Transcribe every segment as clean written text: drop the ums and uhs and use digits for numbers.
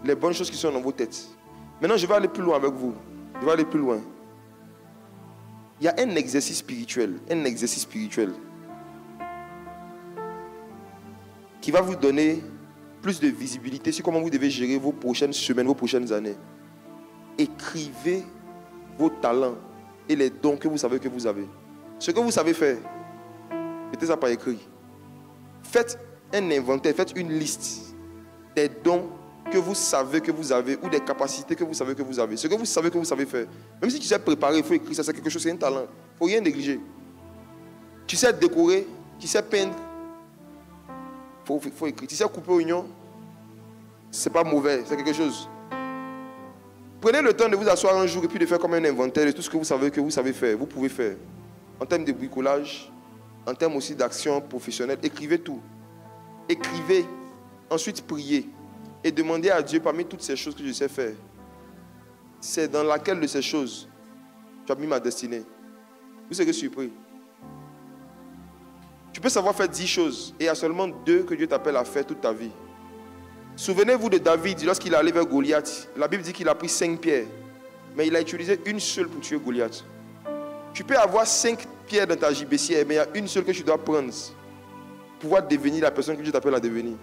les bonnes choses qui sont dans vos têtes. Maintenant, je vais aller plus loin avec vous. Je vais aller plus loin. Il y a un exercice spirituel. Un exercice spirituel. Qui va vous donner plus de visibilité sur comment vous devez gérer vos prochaines semaines, vos prochaines années. Écrivez vos talents et les dons que vous savez que vous avez. Ce que vous savez faire, mettez ça par écrit. Faites un inventaire, faites une liste des dons que vous savez que vous avez ou des capacités que vous savez que vous avez. Ce que vous savez que vous savez faire. Même si tu sais préparer, il faut écrire ça, c'est quelque chose, c'est un talent. Il ne faut rien négliger. Tu sais décorer, tu sais peindre, il faut écrire. Tu sais couper oignon, ce n'est pas mauvais, c'est quelque chose. Prenez le temps de vous asseoir un jour et puis de faire comme un inventaire de tout ce que vous savez faire. Vous pouvez faire. En termes de bricolage, en termes aussi d'action professionnelle, écrivez tout. Écrivez, ensuite priez et demandez à Dieu parmi toutes ces choses que je sais faire. C'est dans laquelle de ces choses tu as mis ma destinée. Vous serez surpris. Tu peux savoir faire 10 choses et il y a seulement 2 que Dieu t'appelle à faire toute ta vie. Souvenez-vous de David lorsqu'il est allé vers Goliath. La Bible dit qu'il a pris 5 pierres, mais il a utilisé une seule pour tuer Goliath. Tu peux avoir 5 pierres dans ta gibecière, mais il y a une seule que tu dois prendre pour pouvoir devenir la personne que Dieu t'appelle à devenir.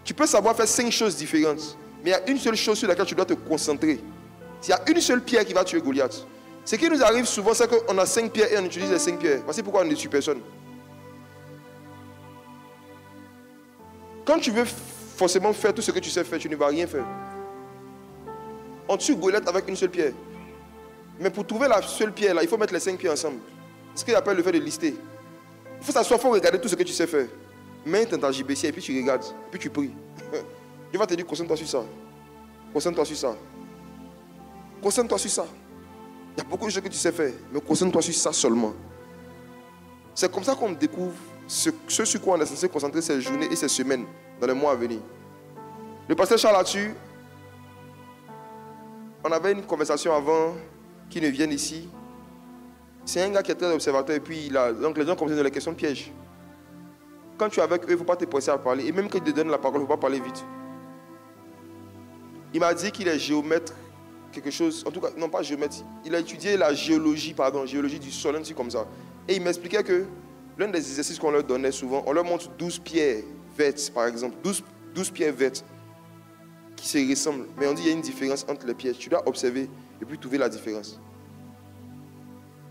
Tu peux savoir faire 5 choses différentes, mais il y a une seule chose sur laquelle tu dois te concentrer. S'il y a une seule pierre qui va tuer Goliath. Ce qui nous arrive souvent, c'est qu'on a 5 pierres et on utilise les 5 pierres. Voici pourquoi on ne tue personne. Quand tu veux forcément faire tout ce que tu sais faire, tu ne vas rien faire. On tue Goliath avec une seule pierre. Mais pour trouver la seule pierre, là, il faut mettre les 5 pierres ensemble. C'est ce qu'il appelle le fait de lister. Il faut s'asseoir, il faut regarder tout ce que tu sais faire. Mets dans ta JBC et puis tu regardes, et puis tu pries. Dieu va te dire, concentre-toi sur ça. Concentre-toi sur ça. Concentre-toi sur ça. Il y a beaucoup de choses que tu sais faire, mais concentre-toi sur ça seulement. C'est comme ça qu'on découvre ce sur quoi on est censé concentrer ces journées et ces semaines dans les mois à venir. Le pasteur Charles là-dessus, on avait une conversation avant qu'il ne vienne ici. C'est un gars qui est très observateur et puis donc les gens commencent dans les questions pièges. Quand tu es avec eux, il ne faut pas te presser à parler. Et même quand ils te donnent la parole, il ne faut pas parler vite. Il m'a dit qu'il est géomètre, quelque chose, en tout cas, non pas géomètre, il a étudié la géologie du sol, un truc comme ça. Et il m'expliquait que l'un des exercices qu'on leur donnait souvent, on leur montre 12 pierres vertes, par exemple, 12 pierres vertes qui se ressemblent. Mais on dit qu'il y a une différence entre les pierres. Tu dois observer et puis trouver la différence.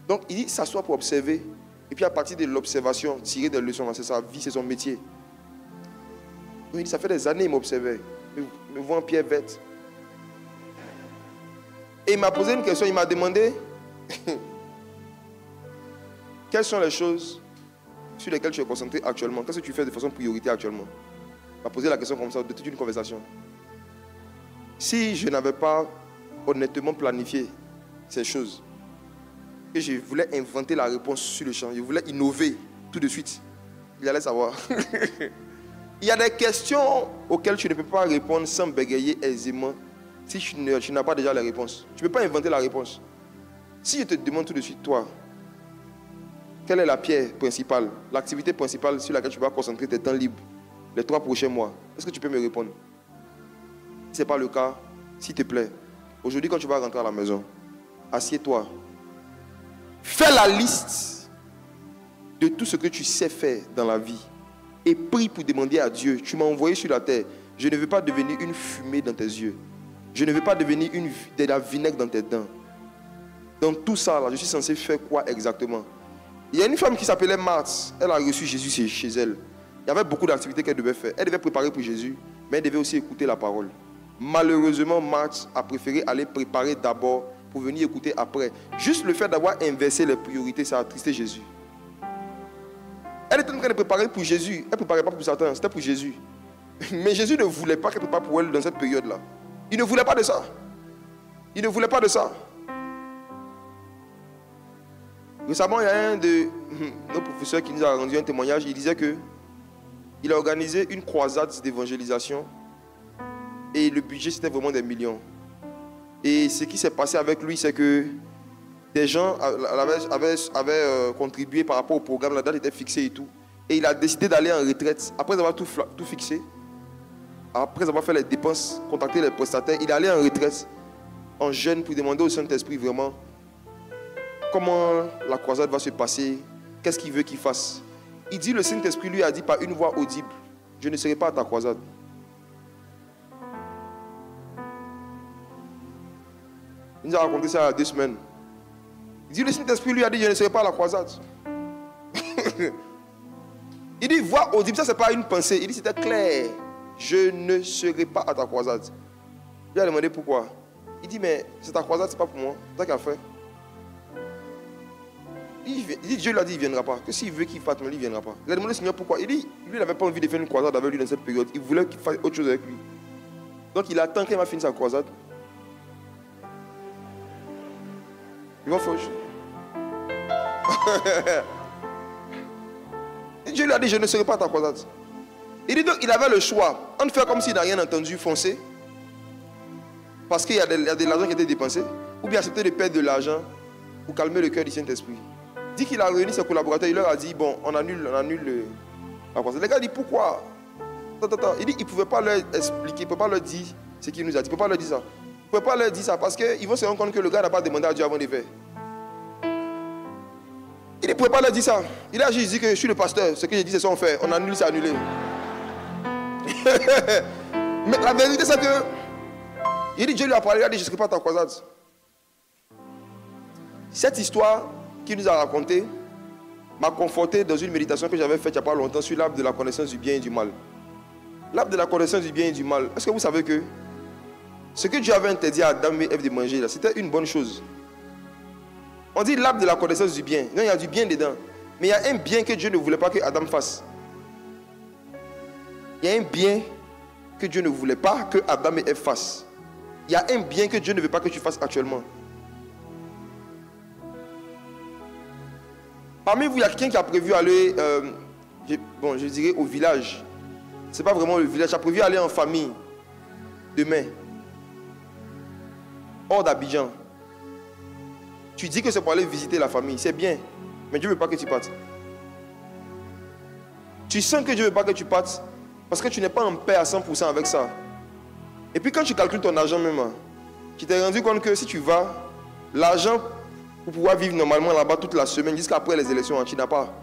Donc, il dit s'asseoir pour observer. Et puis, à partir de l'observation, tirer des leçons. C'est sa vie, c'est son métier. Donc, il dit, ça fait des années qu'il m'observait. Il me voit en pierre verte. Et il m'a posé une question. Il m'a demandé quelles sont les choses sur lesquelles tu es concentré actuellement. Qu'est-ce que tu fais de façon prioritaire actuellement? Il m'a posé la question comme ça, de toute une conversation. Si je n'avais pas honnêtement planifié ces choses, que je voulais inventer la réponse sur le champ, je voulais innover tout de suite, il allait savoir. Il y a des questions auxquelles tu ne peux pas répondre sans bégayer aisément si tu n'as pas déjà la réponse. Tu ne peux pas inventer la réponse. Si je te demande tout de suite, toi, quelle est la pierre principale, l'activité principale sur laquelle tu vas concentrer tes temps libres les 3 prochains mois, est-ce que tu peux me répondre? Si ce n'est pas le cas, s'il te plaît, aujourd'hui quand tu vas rentrer à la maison, assieds-toi. Fais la liste de tout ce que tu sais faire dans la vie et prie pour demander à Dieu, tu m'as envoyé sur la terre, je ne veux pas devenir une fumée dans tes yeux. Je ne veux pas devenir de la vinaigre dans tes dents. Dans tout ça, là, je suis censé faire quoi exactement? Il y a une femme qui s'appelait Marthe, elle a reçu Jésus chez elle. Il y avait beaucoup d'activités qu'elle devait faire. Elle devait préparer pour Jésus, mais elle devait aussi écouter la parole. Malheureusement, Marthe a préféré aller préparer d'abord pour venir écouter après. Juste le fait d'avoir inversé les priorités, ça a attristé Jésus. Elle était en train de préparer pour Jésus. Elle ne préparait pas pour Satan, c'était pour Jésus. Mais Jésus ne voulait pas qu'elle prépare pour elle dans cette période-là. Il ne voulait pas de ça. Il ne voulait pas de ça. Récemment, il y a un de nos professeurs qui nous a rendu un témoignage. Il disait qu'il a organisé une croisade d'évangélisation et le budget c'était vraiment des millions. Et ce qui s'est passé avec lui, c'est que des gens avaient contribué par rapport au programme, la date était fixée et tout. Et il a décidé d'aller en retraite après avoir tout fixé. après avoir fait les dépenses, contacté les prestataires, il est allé en retraite, en jeûne, pour demander au Saint-Esprit vraiment comment la croisade va se passer, qu'est-ce qu'il veut qu'il fasse. Il dit, le Saint-Esprit lui a dit par une voix audible, je ne serai pas à ta croisade. Il nous a raconté ça il y a 2 semaines. Il dit, le Saint-Esprit lui a dit, je ne serai pas à la croisade. Il dit, voix audible, ça c'est pas une pensée. Il dit, c'était clair, je ne serai pas à ta croisade. Il a demandé pourquoi. Il dit, mais c'est ta croisade, c'est pas pour moi. C'est toi qui as fait. Il dit, Dieu lui a dit, il ne viendra pas. Que s'il veut qu'il fasse, il ne viendra pas. Il a demandé au Seigneur pourquoi. Il dit, lui, il n'avait pas envie de faire une croisade avec lui dans cette période. Il voulait qu'il fasse autre chose avec lui. Donc il attend qu'il va finir sa croisade. Il va faucher. Dieu lui a dit, je ne serai pas à ta croisade. Il dit donc, il avait le choix entre faire comme s'il n'a rien entendu, foncer, parce qu'il y a de l'argent qui était dépensé, ou bien accepter de perdre de l'argent pour calmer le cœur du Saint-Esprit. Il dit qu'il a réuni ses collaborateurs, il leur a dit, bon, on annule la croisade. Les gars disent, pourquoi? Attends. Il dit, il ne pouvait pas leur expliquer, il ne pouvait pas leur dire ce qu'il nous a dit, il ne pouvait pas leur dire ça. Il ne pouvait pas leur dire ça parce qu'ils vont se rendre compte que le gars n'a pas demandé à Dieu avant de faire. Il ne pouvait pas leur dire ça. Il a juste dit que je suis le pasteur. Ce que j'ai dit, c'est ça, on fait. On annule, c'est annulé. Mais la vérité, c'est que il dit, Dieu lui a parlé, il a dit, je ne serai pas à ta croisade. Cette histoire qu'il nous a racontée m'a conforté dans une méditation que j'avais faite il n'y a pas longtemps sur l'arbre de la connaissance du bien et du mal. L'arbre de la connaissance du bien et du mal. Est-ce que vous savez que ce que Dieu avait interdit à Adam et Ève de manger, c'était une bonne chose? On dit l'arbre de la connaissance du bien. Non, il y a du bien dedans. Mais il y a un bien que Dieu ne voulait pas que Adam fasse. Il y a un bien que Dieu ne voulait pas que Adam et Ève fassent. Il y a un bien que Dieu ne veut pas que tu fasses actuellement. Parmi vous, il y a quelqu'un qui a prévu aller, je dirais au village. Ce n'est pas vraiment le village. Il a prévu aller en famille demain. Hors d'Abidjan. Tu dis que c'est pour aller visiter la famille. C'est bien. Mais Dieu ne veut pas que tu partes. Tu sens que Dieu ne veut pas que tu partes parce que tu n'es pas en paix à 100% avec ça. Et puis quand tu calcules ton argent même, tu t'es rendu compte que si tu vas, l'argent pour pouvoir vivre normalement là-bas toute la semaine jusqu'après les élections, tu n'as pas.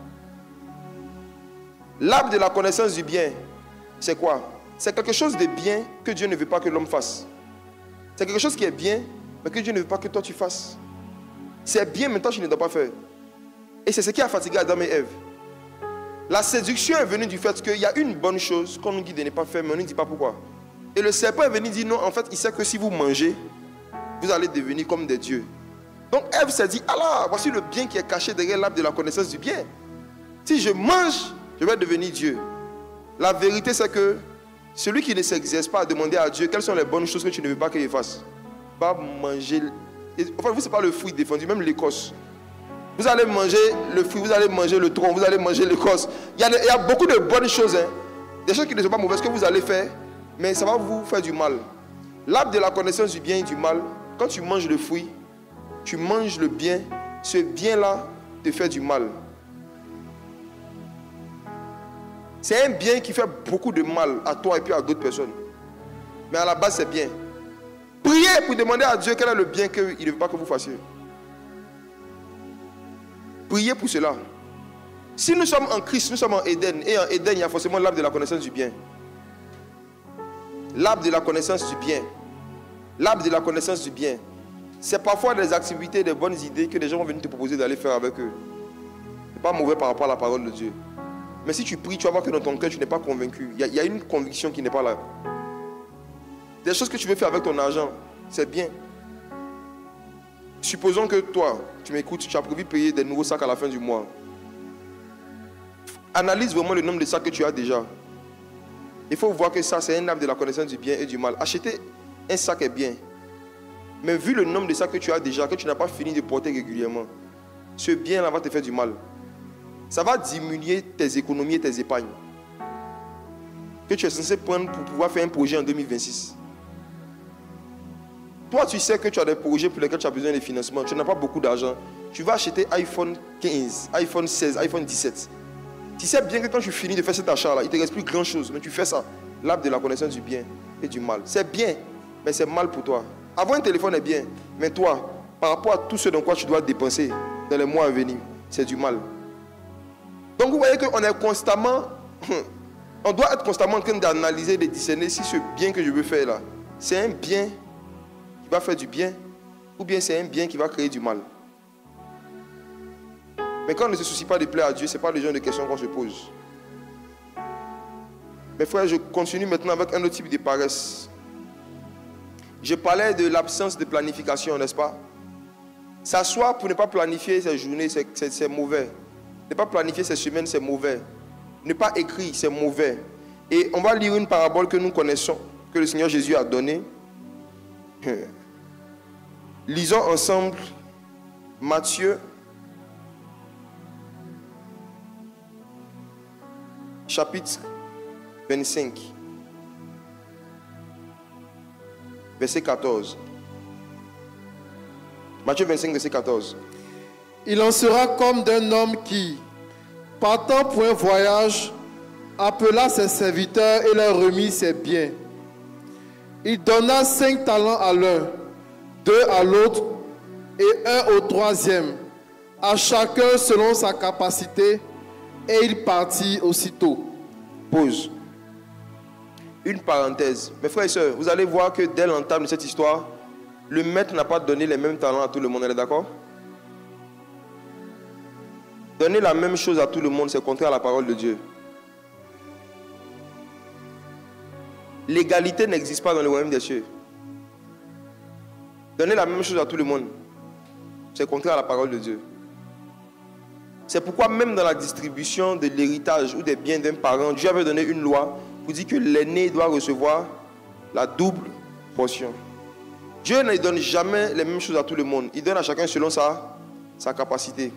L'arbre de la connaissance du bien, c'est quoi? C'est quelque chose de bien que Dieu ne veut pas que l'homme fasse. C'est quelque chose qui est bien, mais que Dieu ne veut pas que toi tu fasses. C'est bien, mais toi tu ne dois pas faire. Et c'est ce qui a fatigué Adam et Ève. La séduction est venue du fait qu'il y a une bonne chose qu'on nous dit de ne pas faire, mais on ne dit pas pourquoi. Et le serpent est venu dire non, en fait, il sait que si vous mangez, vous allez devenir comme des dieux. Donc Ève s'est dit, ah là, voici le bien qui est caché derrière l'arbre de la connaissance du bien. Si je mange, je vais devenir Dieu. La vérité, c'est que celui qui ne s'exerce pas à demander à Dieu quelles sont les bonnes choses que tu ne veux pas qu'il fasse, va manger. Enfin, vous, ce n'est pas le fruit défendu, même l'écorce. Vous allez manger le fruit, vous allez manger le tronc, vous allez manger l'écorce. Il y a beaucoup de bonnes choses, des choses qui ne sont pas mauvaises que vous allez faire, mais ça va vous faire du mal. L'arbre de la connaissance du bien et du mal, quand tu manges le fruit, tu manges le bien, ce bien-là te fait du mal. C'est un bien qui fait beaucoup de mal à toi et puis à d'autres personnes. Mais à la base, c'est bien. Priez pour demander à Dieu quel est le bien qu'il ne veut pas que vous fassiez. Priez pour cela. Si nous sommes en Christ, nous sommes en Éden. Et en Éden, il y a forcément l'arbre de la connaissance du bien. L'arbre de la connaissance du bien. L'arbre de la connaissance du bien. C'est parfois des activités, des bonnes idées que les gens vont venir te proposer d'aller faire avec eux. Ce n'est pas mauvais par rapport à la parole de Dieu. Mais si tu pries, tu vas voir que dans ton cœur, tu n'es pas convaincu. Il y a une conviction qui n'est pas là. Des choses que tu veux faire avec ton argent, c'est bien. Supposons que toi, tu m'écoutes, tu as prévu payer des nouveaux sacs à la fin du mois. Analyse vraiment le nombre de sacs que tu as déjà. Il faut voir que ça, c'est un arbre de la connaissance du bien et du mal. Acheter un sac est bien. Mais vu le nombre de sacs que tu as déjà, que tu n'as pas fini de porter régulièrement, ce bien-là va te faire du mal. Ça va diminuer tes économies et tes épargnes que tu es censé prendre pour pouvoir faire un projet en 2026. Toi, tu sais que tu as des projets pour lesquels tu as besoin de financement. Tu n'as pas beaucoup d'argent. Tu vas acheter iPhone 15, iPhone 16, iPhone 17. Tu sais bien que quand tu finis de faire cet achat-là, il ne te reste plus grand-chose. Mais tu fais ça. L'arbre de la connaissance du bien et du mal. C'est bien, mais c'est mal pour toi. Avoir un téléphone est bien. Mais toi, par rapport à tout ce dans quoi tu dois dépenser dans les mois à venir, c'est du mal. Donc vous voyez qu'on est constamment... On doit être constamment en train d'analyser, de discerner si ce bien que je veux faire là, c'est un bien qui va faire du bien ou bien c'est un bien qui va créer du mal. Mais quand on ne se soucie pas de plaire à Dieu, ce n'est pas le genre de questions qu'on se pose. Mes frères, je continue maintenant avec un autre type de paresse. Je parlais de l'absence de planification, n'est-ce pas? S'asseoir pour ne pas planifier ses journées, c'est mauvais. Ne pas planifier ses semaines, c'est mauvais. Ne pas écrire, c'est mauvais. Et on va lire une parabole que nous connaissons, que le Seigneur Jésus a donnée. Lisons ensemble Matthieu, chapitre 25, verset 14. Matthieu 25, verset 14. Il en sera comme d'un homme qui, partant pour un voyage, appela ses serviteurs et leur remit ses biens. Il donna 5 talents à l'un, 2 à l'autre et 1 au troisième, à chacun selon sa capacité, et il partit aussitôt. Pause. Une parenthèse. Mes frères et sœurs, vous allez voir que dès l'entame de cette histoire, le maître n'a pas donné les mêmes talents à tout le monde. Elle est d'accord? Donner la même chose à tout le monde, c'est contraire à la parole de Dieu. L'égalité n'existe pas dans le royaume des cieux. Donner la même chose à tout le monde, c'est contraire à la parole de Dieu. C'est pourquoi même dans la distribution de l'héritage ou des biens d'un parent, Dieu avait donné une loi pour dire que l'aîné doit recevoir la double portion. Dieu ne donne jamais les mêmes choses à tout le monde. Il donne à chacun selon sa capacité.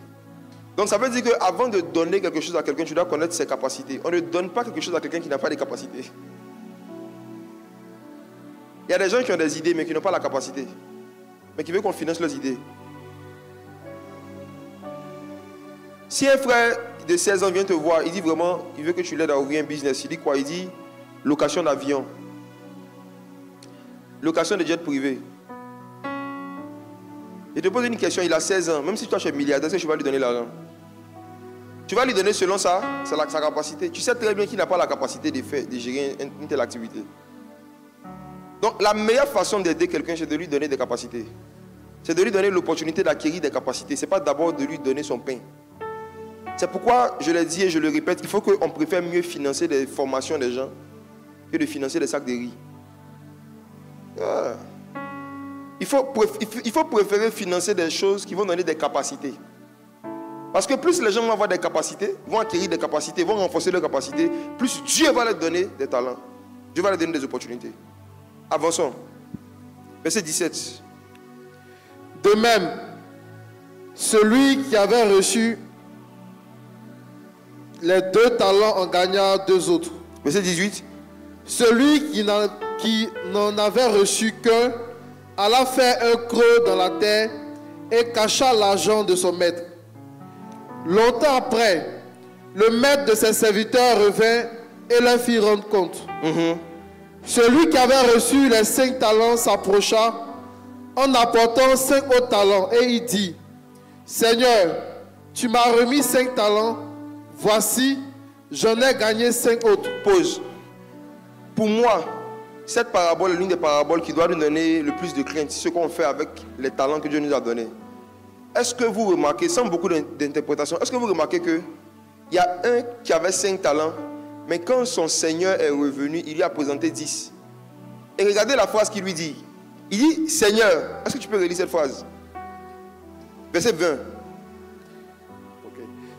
Donc ça veut dire qu'avant de donner quelque chose à quelqu'un, tu dois connaître ses capacités. On ne donne pas quelque chose à quelqu'un qui n'a pas de capacités. Il y a des gens qui ont des idées mais qui n'ont pas la capacité. Mais qui veulent qu'on finance leurs idées. Si un frère de 16 ans vient te voir, il dit vraiment, il veut que tu l'aides à ouvrir un business. Il dit quoi? Il dit location d'avion. Location de jet privé. Il te pose une question, il a 16 ans. Même si toi tu es milliardaire, est-ce que tu vas lui donner l'argent? Tu vas lui donner selon sa capacité. Tu sais très bien qu'il n'a pas la capacité de gérer une telle activité. Donc la meilleure façon d'aider quelqu'un, c'est de lui donner des capacités. C'est de lui donner l'opportunité d'acquérir des capacités. Ce n'est pas d'abord de lui donner son pain. C'est pourquoi, je l'ai dit et je le répète, il faut qu'on préfère mieux financer des formations des gens que de financer des sacs de riz. Il faut préférer financer des choses qui vont donner des capacités. Parce que plus les gens vont avoir des capacités, vont acquérir des capacités, vont renforcer leurs capacités, plus Dieu va leur donner des talents. Dieu va leur donner des opportunités. Avançons. Verset 17. De même, celui qui avait reçu les 2 talents en gagna 2 autres. Verset 18. Celui qui n'en avait reçu qu'un alla faire un creux dans la terre et cacha l'argent de son maître. Longtemps après, le maître de ses serviteurs revint et leur fit rendre compte. Celui qui avait reçu les 5 talents s'approcha en apportant 5 autres talents et il dit: Seigneur, tu m'as remis 5 talents, voici, j'en ai gagné 5 autres. Pause. Pour moi, cette parabole est l'une des paraboles qui doit nous donner le plus de crainte, ce qu'on fait avec les talents que Dieu nous a donnés. Est-ce que vous remarquez, sans beaucoup d'interprétation, est-ce que vous remarquez qu'il y a un qui avait 5 talents, mais quand son Seigneur est revenu, il lui a présenté 10. Et regardez la phrase qu'il lui dit. Il dit: Seigneur, est-ce que tu peux relire cette phrase? Verset 20.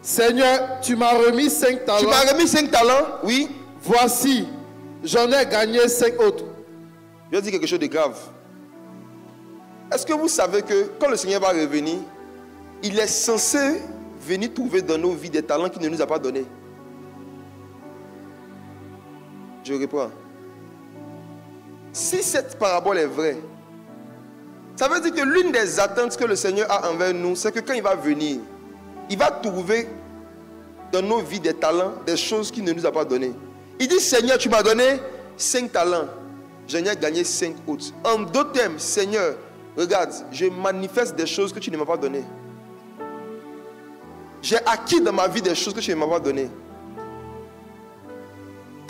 Seigneur, tu m'as remis 5 talents. Tu m'as remis 5 talents, oui. Voici, j'en ai gagné 5 autres. Je vais dire quelque chose de grave. Est-ce que vous savez que quand le Seigneur va revenir, il est censé venir trouver dans nos vies des talents qu'il ne nous a pas donnés? Je reprends. Si cette parabole est vraie, ça veut dire que l'une des attentes que le Seigneur a envers nous, c'est que quand il va venir, il va trouver dans nos vies des talents, des choses qu'il ne nous a pas données. Il dit, Seigneur, tu m'as donné 5 talents. J'en ai gagné 5 autres. En d'autres termes, Seigneur, regarde, je manifeste des choses que tu ne m'as pas données. J'ai acquis dans ma vie des choses que tu ne m'as pas données.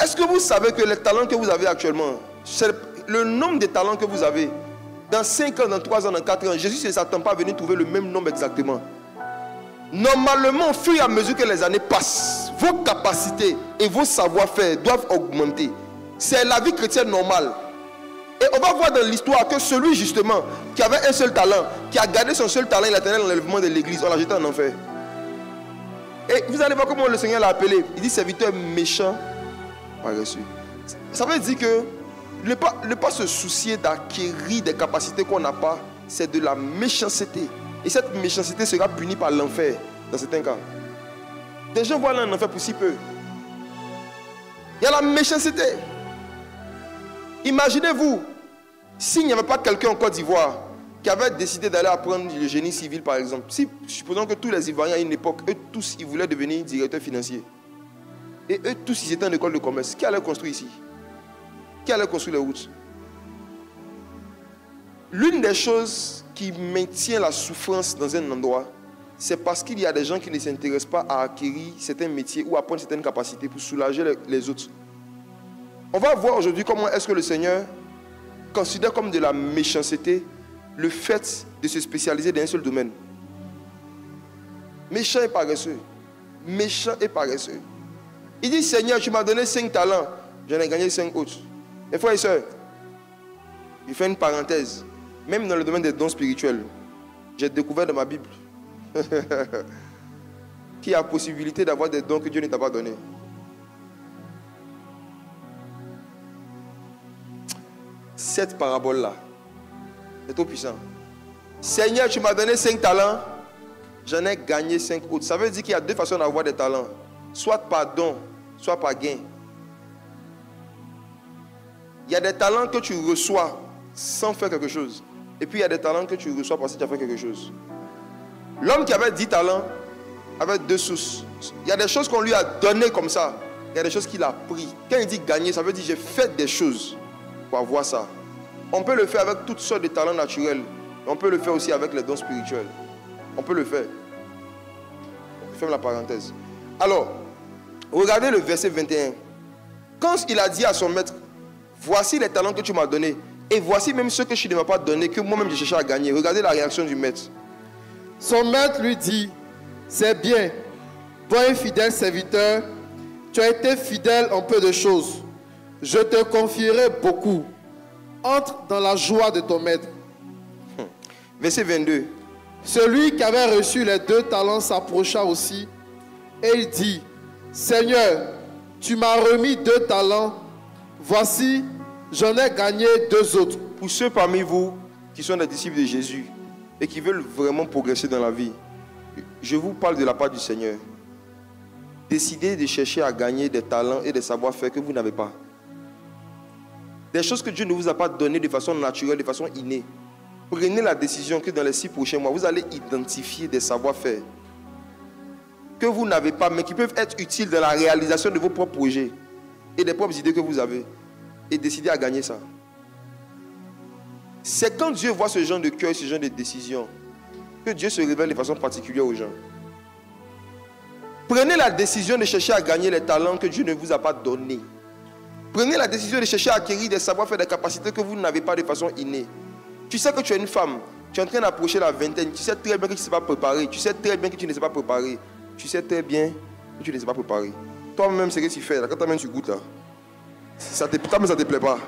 Est-ce que vous savez que les talents que vous avez actuellement, c'est le nombre de talents que vous avez, dans 5 ans, dans 3 ans, dans 4 ans, Jésus ne s'attend pas à venir trouver le même nombre exactement. Normalement, au fur et à mesure que les années passent, vos capacités et vos savoir-faire doivent augmenter. C'est la vie chrétienne normale. Et on va voir dans l'histoire que celui justement qui avait un seul talent, qui a gardé son seul talent, il a tenu l'enlèvement de l'église, on l'a jeté en enfer. Et vous allez voir comment le Seigneur l'a appelé. Il dit serviteur méchant, paresseux. Ça veut dire que ne pas se soucier d'acquérir des capacités qu'on n'a pas, c'est de la méchanceté. Et cette méchanceté sera punie par l'enfer, dans certains cas. Des gens voient là un enfer pour si peu. Il y a la méchanceté. Imaginez-vous, s'il n'y avait pas quelqu'un en Côte d'Ivoire qui avait décidé d'aller apprendre le génie civil, par exemple. Si, supposons que tous les Ivoiriens à une époque, eux tous, ils voulaient devenir directeurs financiers. Et eux tous, ils étaient en école de commerce. Qui allait construire ici? Qui allait construire les routes? L'une des choses qui maintient la souffrance dans un endroit, c'est parce qu'il y a des gens qui ne s'intéressent pas à acquérir certains métiers ou à apprendre certaines capacités pour soulager les autres. On va voir aujourd'hui comment est-ce que le Seigneur considère comme de la méchanceté le fait de se spécialiser dans un seul domaine. Méchant et paresseux. Méchant et paresseux. Il dit, Seigneur, tu m'as donné 5 talents. J'en ai gagné 5 autres. Mes frères et sœurs, il fait une parenthèse. Même dans le domaine des dons spirituels, j'ai découvert dans ma Bible qu'il y a la possibilité d'avoir des dons que Dieu ne t'a pas donnés. Cette parabole-là est trop puissante. Seigneur, tu m'as donné 5 talents, j'en ai gagné 5 autres. Ça veut dire qu'il y a 2 façons d'avoir des talents. Soit par don, soit par gain. Il y a des talents que tu reçois sans faire quelque chose. Et puis il y a des talents que tu reçois parce que tu as fait quelque chose. L'homme qui avait 10 talents avait 2 sources. Il y a des choses qu'on lui a données comme ça. Il y a des choses qu'il a pris. Quand il dit gagner, ça veut dire j'ai fait des choses pour avoir ça. On peut le faire avec toutes sortes de talents naturels. On peut le faire aussi avec les dons spirituels. On peut le faire. Je ferme la parenthèse. Alors, regardez le verset 21. Quand il a dit à son maître, voici les talents que tu m'as donnés, et voici même ceux que tu ne m'as pas donnés, que moi-même j'ai cherché à gagner. Regardez la réaction du maître. Son maître lui dit, c'est bien, toi un fidèle serviteur, tu as été fidèle en peu de choses. Je te confierai beaucoup. Entre dans la joie de ton maître. Verset 22. Celui qui avait reçu les 2 talents s'approcha aussi et il dit, Seigneur, tu m'as remis 2 talents. Voici, j'en ai gagné 2 autres. Pour ceux parmi vous qui sont des disciples de Jésus et qui veulent vraiment progresser dans la vie, je vous parle de la part du Seigneur. Décidez de chercher à gagner des talents et des savoir-faire que vous n'avez pas. Des choses que Dieu ne vous a pas données de façon naturelle, de façon innée. Prenez la décision que dans les 6 prochains mois, vous allez identifier des savoir-faire que vous n'avez pas, mais qui peuvent être utiles dans la réalisation de vos propres projets et des propres idées que vous avez. Et décider à gagner ça. C'est quand Dieu voit ce genre de cœur, ce genre de décision, que Dieu se révèle de façon particulière aux gens. Prenez la décision de chercher à gagner les talents que Dieu ne vous a pas donnés. Prenez la décision de chercher à acquérir des savoir-faire, des capacités que vous n'avez pas de façon innée. Tu sais que tu es une femme, tu es en train d'approcher la vingtaine, tu sais très bien que tu ne sais pas préparer, tu sais très bien que tu ne sais pas préparer, tu sais très bien que tu ne sais pas préparer. Toi-même, c'est ce que tu fais, là, quand toi-même tu goûtes là, toi-même ça ne te plaît pas.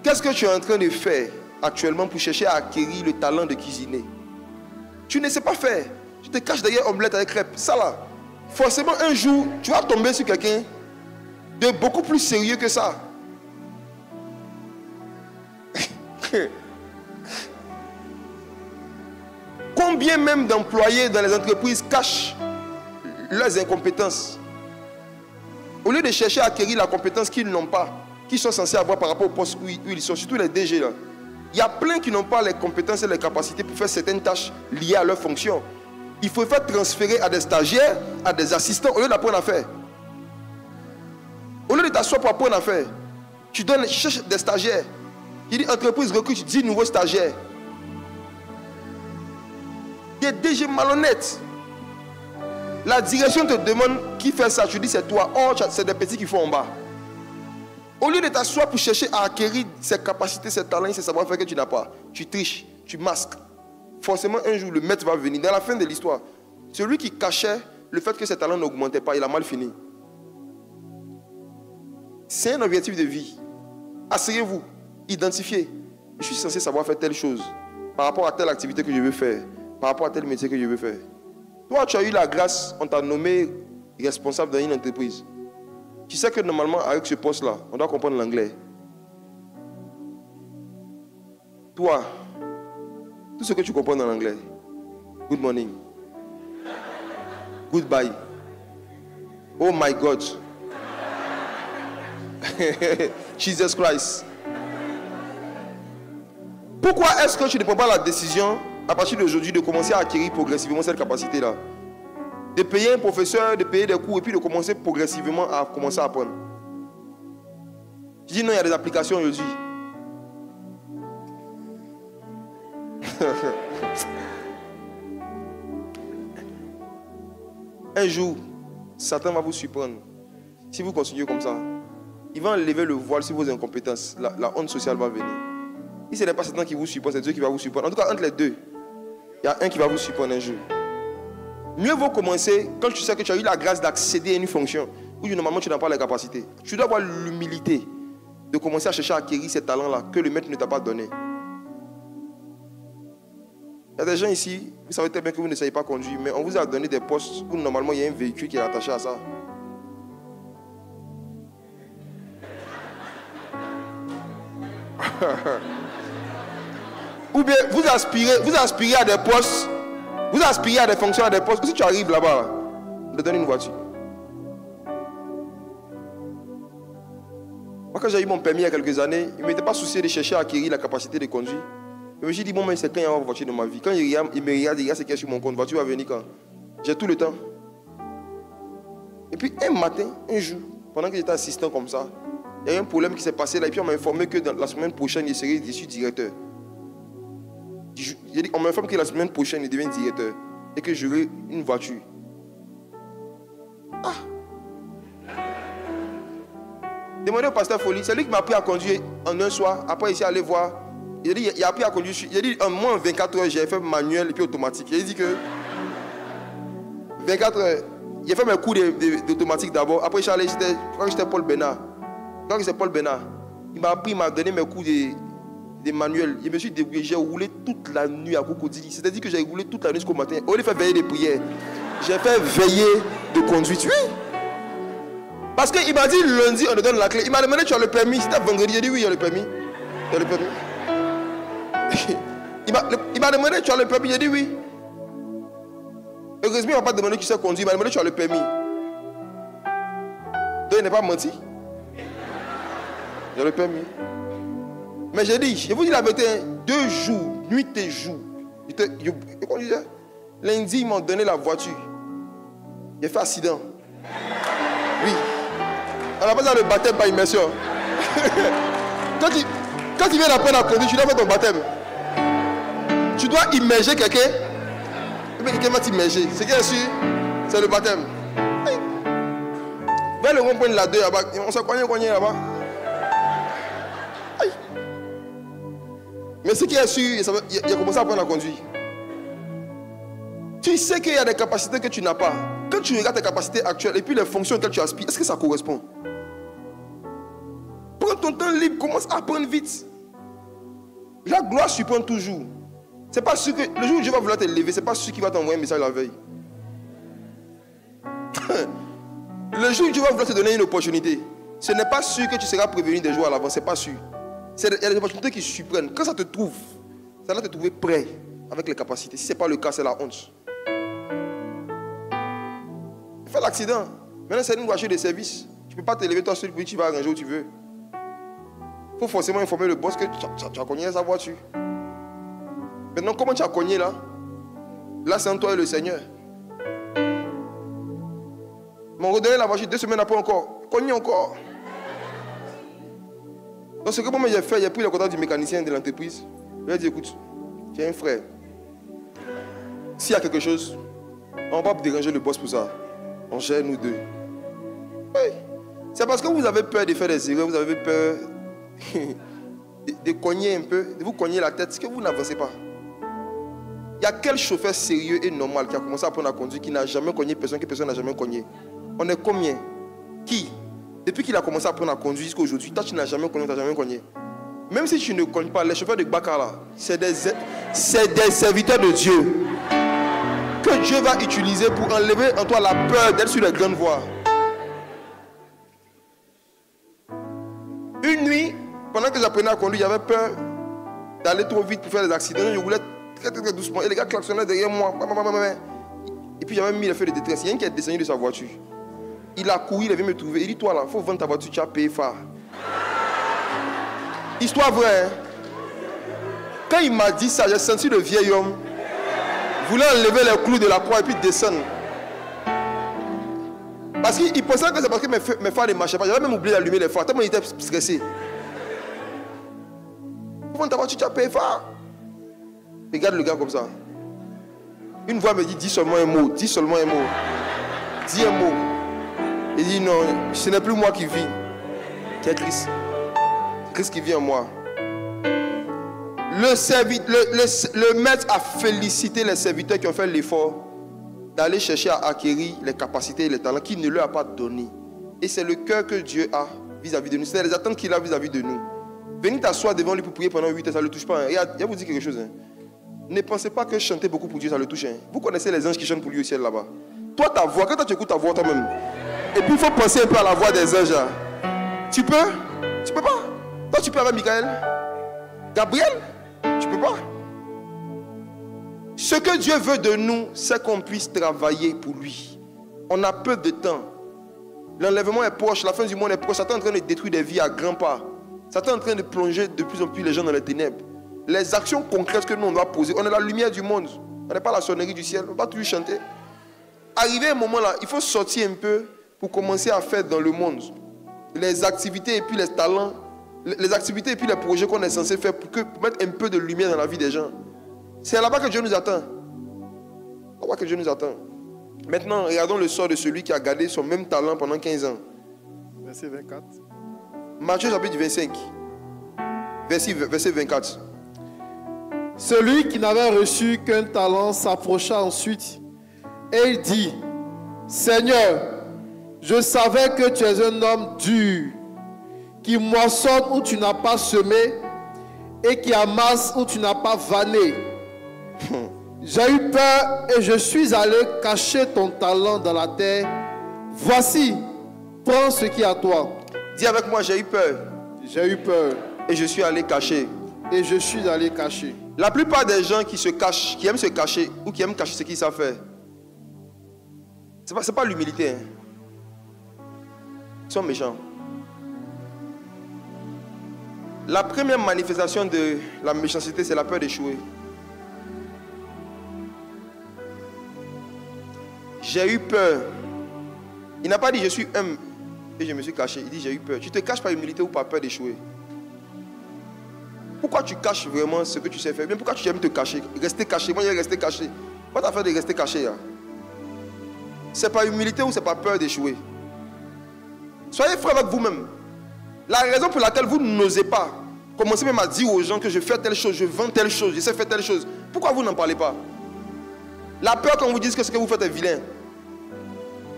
Qu'est-ce que tu es en train de faire actuellement pour chercher à acquérir le talent de cuisiner? Tu ne sais pas faire. Tu te caches derrière omelette avec crêpes. Ça là, forcément un jour, tu vas tomber sur quelqu'un de beaucoup plus sérieux que ça. Combien même d'employés dans les entreprises cachent leurs incompétences? Au lieu de chercher à acquérir la compétence qu'ils n'ont pas, qu'ils sont censés avoir par rapport au poste où ils sont, surtout les DG là. Il y a plein qui n'ont pas les compétences et les capacités pour faire certaines tâches liées à leur fonction. Il faut faire transférer à des stagiaires, à des assistants, au lieu d'apprendre à faire. Au lieu de t'asseoir pour apprendre à faire, tu cherches des stagiaires. Il dit entreprise recrute 10 nouveaux stagiaires. Des DG malhonnêtes. La direction te demande qui fait ça. Tu dis c'est toi. Oh, c'est des petits qui font en bas. Au lieu de t'asseoir pour chercher à acquérir ces capacités, ces talents, ces savoir-faire que tu n'as pas, tu triches, tu masques. Forcément, un jour, le maître va venir. Dans la fin de l'histoire, celui qui cachait le fait que ses talents n'augmentaient pas, il a mal fini. C'est un objectif de vie. Asseyez-vous, identifiez. Je suis censé savoir faire telle chose par rapport à telle activité que je veux faire, par rapport à tel métier que je veux faire. Toi, tu as eu la grâce, on t'a nommé responsable dans une entreprise. Tu sais que normalement, avec ce poste-là, on doit comprendre l'anglais. Toi, tout ce que tu comprends dans l'anglais, good morning, goodbye, oh my God, Jesus Christ. Pourquoi est-ce que tu ne prends pas la décision, à partir d'aujourd'hui, de commencer à acquérir progressivement cette capacité-là? De payer un professeur, de payer des cours et puis de commencer progressivement à commencer à apprendre. Je dis non, il y a des applications aujourd'hui. Un jour, Satan va vous surprendre. Si vous continuez comme ça, il va enlever le voile sur vos incompétences. La honte sociale va venir. Si ce n'est pas Satan qui vous surprend, c'est Dieu qui va vous surprendre. En tout cas, entre les deux, il y a un qui va vous surprendre un jour. Mieux vaut commencer quand tu sais que tu as eu la grâce d'accéder à une fonction où normalement tu n'as pas la capacité. Tu dois avoir l'humilité de commencer à chercher à acquérir ces talents-là que le maître ne t'a pas donné. Il y a des gens ici, vous savez très bien que vous ne savez pas conduire, mais on vous a donné des postes où normalement il y a un véhicule qui est attaché à ça. Ou bien vous aspirez à des postes, vous aspirez à des fonctions, à des postes. Si tu arrives là-bas, on te donne une voiture. Moi, quand j'ai eu mon permis il y a quelques années, il ne m'était pas soucié de chercher à acquérir la capacité de conduire. Je me suis dit, bon, mais c'est quand il y aura une voiture dans ma vie. Quand il me regarde, il regarde ce qu'il y a sur mon compte. La voiture va venir quand? J'ai tout le temps. Et puis, un matin, un jour, pendant que j'étais assistant comme ça, il y a eu un problème qui s'est passé là. Et puis, on m'a informé que la semaine prochaine, il serait issu directeur. On m'informe que la semaine prochaine, il devient directeur. Et que j'aurai une voiture. Ah! Demandez au pasteur Folie, c'est lui qui m'a appris à conduire en un soir. Après, il s'est allé voir. Il a dit, il a appris à conduire. Il a dit, moi, en 24 heures, j'ai fait manuel et puis automatique. Il a dit que 24 heures, il a fait mes cours d'automatique d'abord. Après, je crois que j'étais Paul Bénard. Je crois que c'est Paul Bénard. Il m'a appris, il m'a donné mes cours de manuel. Je me suis débrouillé, j'ai roulé toute la nuit à Cocody. C'est-à-dire que j'ai roulé toute la nuit jusqu'au matin. Au lieu de faire veiller des prières, j'ai fait veiller de conduite. Oui. Parce qu'il m'a dit lundi, on te donne la clé. Il m'a demandé, tu as le permis? C'était vendredi. J'ai dit oui, il y a le permis. Il y a le permis. Il m'a demandé, tu as le permis? J'ai dit oui. Heureusement, il ne m'a pas demandé qui sait conduire. Il m'a demandé, tu as le permis? Donc, il n'est pas menti. J'ai le permis. Mais j'ai dit, je vous dis la vérité, 2 jours, nuit et jour. Je conduisais. Lundi, ils m'ont donné la voiture. J'ai fait accident. Oui. On appelle ça le baptême par immersion. Quand tu viens d'apprendre à conduire, tu dois faire ton baptême. Tu dois immerger quelqu'un. Et puis quelqu'un va t'immerger. Ce qui est sûr, c'est le baptême. Vers le rond-point de la 2 là-bas. On s'est cogné là-bas. Aïe. Mais ce qui est sûr, il a commencé à apprendre à conduire. Tu sais qu'il y a des capacités que tu n'as pas. Quand tu regardes tes capacités actuelles et puis les fonctions auxquelles tu aspires, est-ce que ça correspond? Prends ton temps libre, commence à apprendre vite. La gloire surprend toujours. C'est pas sûr que le jour où Dieu va vouloir te lever, c'est pas sûr qu'il va t'envoyer un message la veille. Le jour où Dieu va vouloir te donner une opportunité, ce n'est pas sûr que tu seras prévenu des jours à l'avance, c'est pas sûr. Il y a des opportunités qui surprennent. Quand ça te trouve, ça doit te trouver prêt avec les capacités. Si ce n'est pas le cas, c'est la honte. Fais l'accident. Maintenant, c'est une voiture de service. Tu ne peux pas te lever toi seul puis tu vas arranger où tu veux. Il faut forcément informer le boss que tu as cogné sa voiture. Maintenant, comment tu as cogné là? Là, c'est entre toi et le Seigneur. M'ont redonné la voiture 2 semaines après encore. Cogné encore. Donc, ce que moi j'ai fait, j'ai pris le contact du mécanicien de l'entreprise. Je lui ai dit, écoute, j'ai un frère. S'il y a quelque chose, on va pas déranger le boss pour ça. On gère nous deux. Oui. C'est parce que vous avez peur de faire des erreurs, vous avez peur de cogner un peu, de vous cogner la tête, que vous n'avancez pas. Il y a quel chauffeur sérieux et normal qui a commencé à apprendre à conduire, qui n'a jamais cogné personne, que personne n'a jamais cogné? On est combien? Qui? Depuis qu'il a commencé à apprendre à conduire jusqu'à aujourd'hui, toi tu n'as jamais cogné, tu n'as jamais cogné. Même si tu ne cognes pas, les chauffeurs de Bakar là, c'est des serviteurs de Dieu que Dieu va utiliser pour enlever en toi la peur d'être sur les grandes voies. Une nuit, pendant que j'apprenais à conduire, j'avais peur d'aller trop vite pour faire des accidents. Je voulais très très doucement. Et les gars klaxonnaient derrière moi. Et puis j'avais mis les feux de détresse. Il y a un qui est descendu de sa voiture. Il a couru, il est venu me trouver. Il dit, toi là, il faut vendre ta voiture, tu as payé phare. Histoire vraie. Hein? Quand il m'a dit ça, j'ai senti le vieil homme vouloir enlever les clous de la croix et puis descendre. Parce qu'il pensait que c'est parce que mes phares ne marchaient pas. J'avais même oublié d'allumer les phares. Tellement il était stressé. Pour ta voiture, tu as payé phare. Regarde le gars comme ça. Une voix me dit, dis seulement un mot. Dis seulement un mot. Dis un mot. Il dit, non, ce n'est plus moi qui vis. Qui est Christ. Christ qui vit en moi. Le maître a félicité les serviteurs qui ont fait l'effort d'aller chercher à acquérir les capacités et les talents qu'il ne leur a pas donnés. Et c'est le cœur que Dieu a vis-à-vis de nous. C'est les attentes qu'il a vis-à-vis de nous. Venez t'asseoir devant lui pour prier pendant 8 heures, ça ne le touche pas. Hein. Et vous dire quelque chose. Hein. Ne pensez pas que chanter beaucoup pour Dieu, ça le touche. Hein. Vous connaissez les anges qui chantent pour lui au ciel là-bas. Toi, ta voix, quand tu écoutes ta voix toi-même, et puis il faut penser un peu à la voix des anges. Là. Tu peux? Tu peux pas? Toi, tu peux avec Michael? Gabriel? Tu peux pas? Ce que Dieu veut de nous, c'est qu'on puisse travailler pour lui. On a peu de temps. L'enlèvement est proche, la fin du monde est proche. Satan est en train de détruire des vies à grands pas. Satan est en train de plonger de plus en plus les gens dans les ténèbres. Les actions concrètes que nous on doit poser, on est la lumière du monde. On n'est pas la sonnerie du ciel, on ne va pas toujours chanter. Arrivé à un moment là, il faut sortir un peu pour commencer à faire dans le monde les activités et puis les talents, les activités et puis les projets qu'on est censé faire pour mettre un peu de lumière dans la vie des gens. C'est là-bas que Dieu nous attend. Là-bas que Dieu nous attend. Maintenant, regardons le sort de celui qui a gardé son même talent pendant 15 ans. Verset 24. Matthieu chapitre 25, verset 24. Celui qui n'avait reçu qu'un talent s'approcha ensuite et il dit, Seigneur, je savais que tu es un homme dur, qui moissonne où tu n'as pas semé et qui amasse où tu n'as pas vanné. J'ai eu peur et je suis allé cacher ton talent dans la terre. Voici, prends ce qui est à toi. Dis avec moi, j'ai eu peur. J'ai eu peur. Et je suis allé cacher. Et je suis allé cacher. La plupart des gens qui se cachent, qui aiment se cacher ou qui aiment cacher ce qu'ils savent faire, c'est pas l'humilité. Hein. Ils sont méchants. La première manifestation de la méchanceté, c'est la peur d'échouer. J'ai eu peur. Il n'a pas dit je suis humble et je me suis caché. Il dit j'ai eu peur. Tu te caches par humilité ou par peur d'échouer? Pourquoi tu caches vraiment ce que tu sais faire? Bien, pourquoi tu aimes te cacher? Rester caché. Moi, j'ai resté caché. Pas ta affaire de rester caché. Hein? C'est par humilité ou c'est par peur d'échouer? Soyez francs avec vous-même. La raison pour laquelle vous n'osez pas commencer même à dire aux gens que je fais telle chose, je vends telle chose, je sais faire telle chose. Pourquoi vous n'en parlez pas? La peur qu'on vous dise que ce que vous faites est vilain.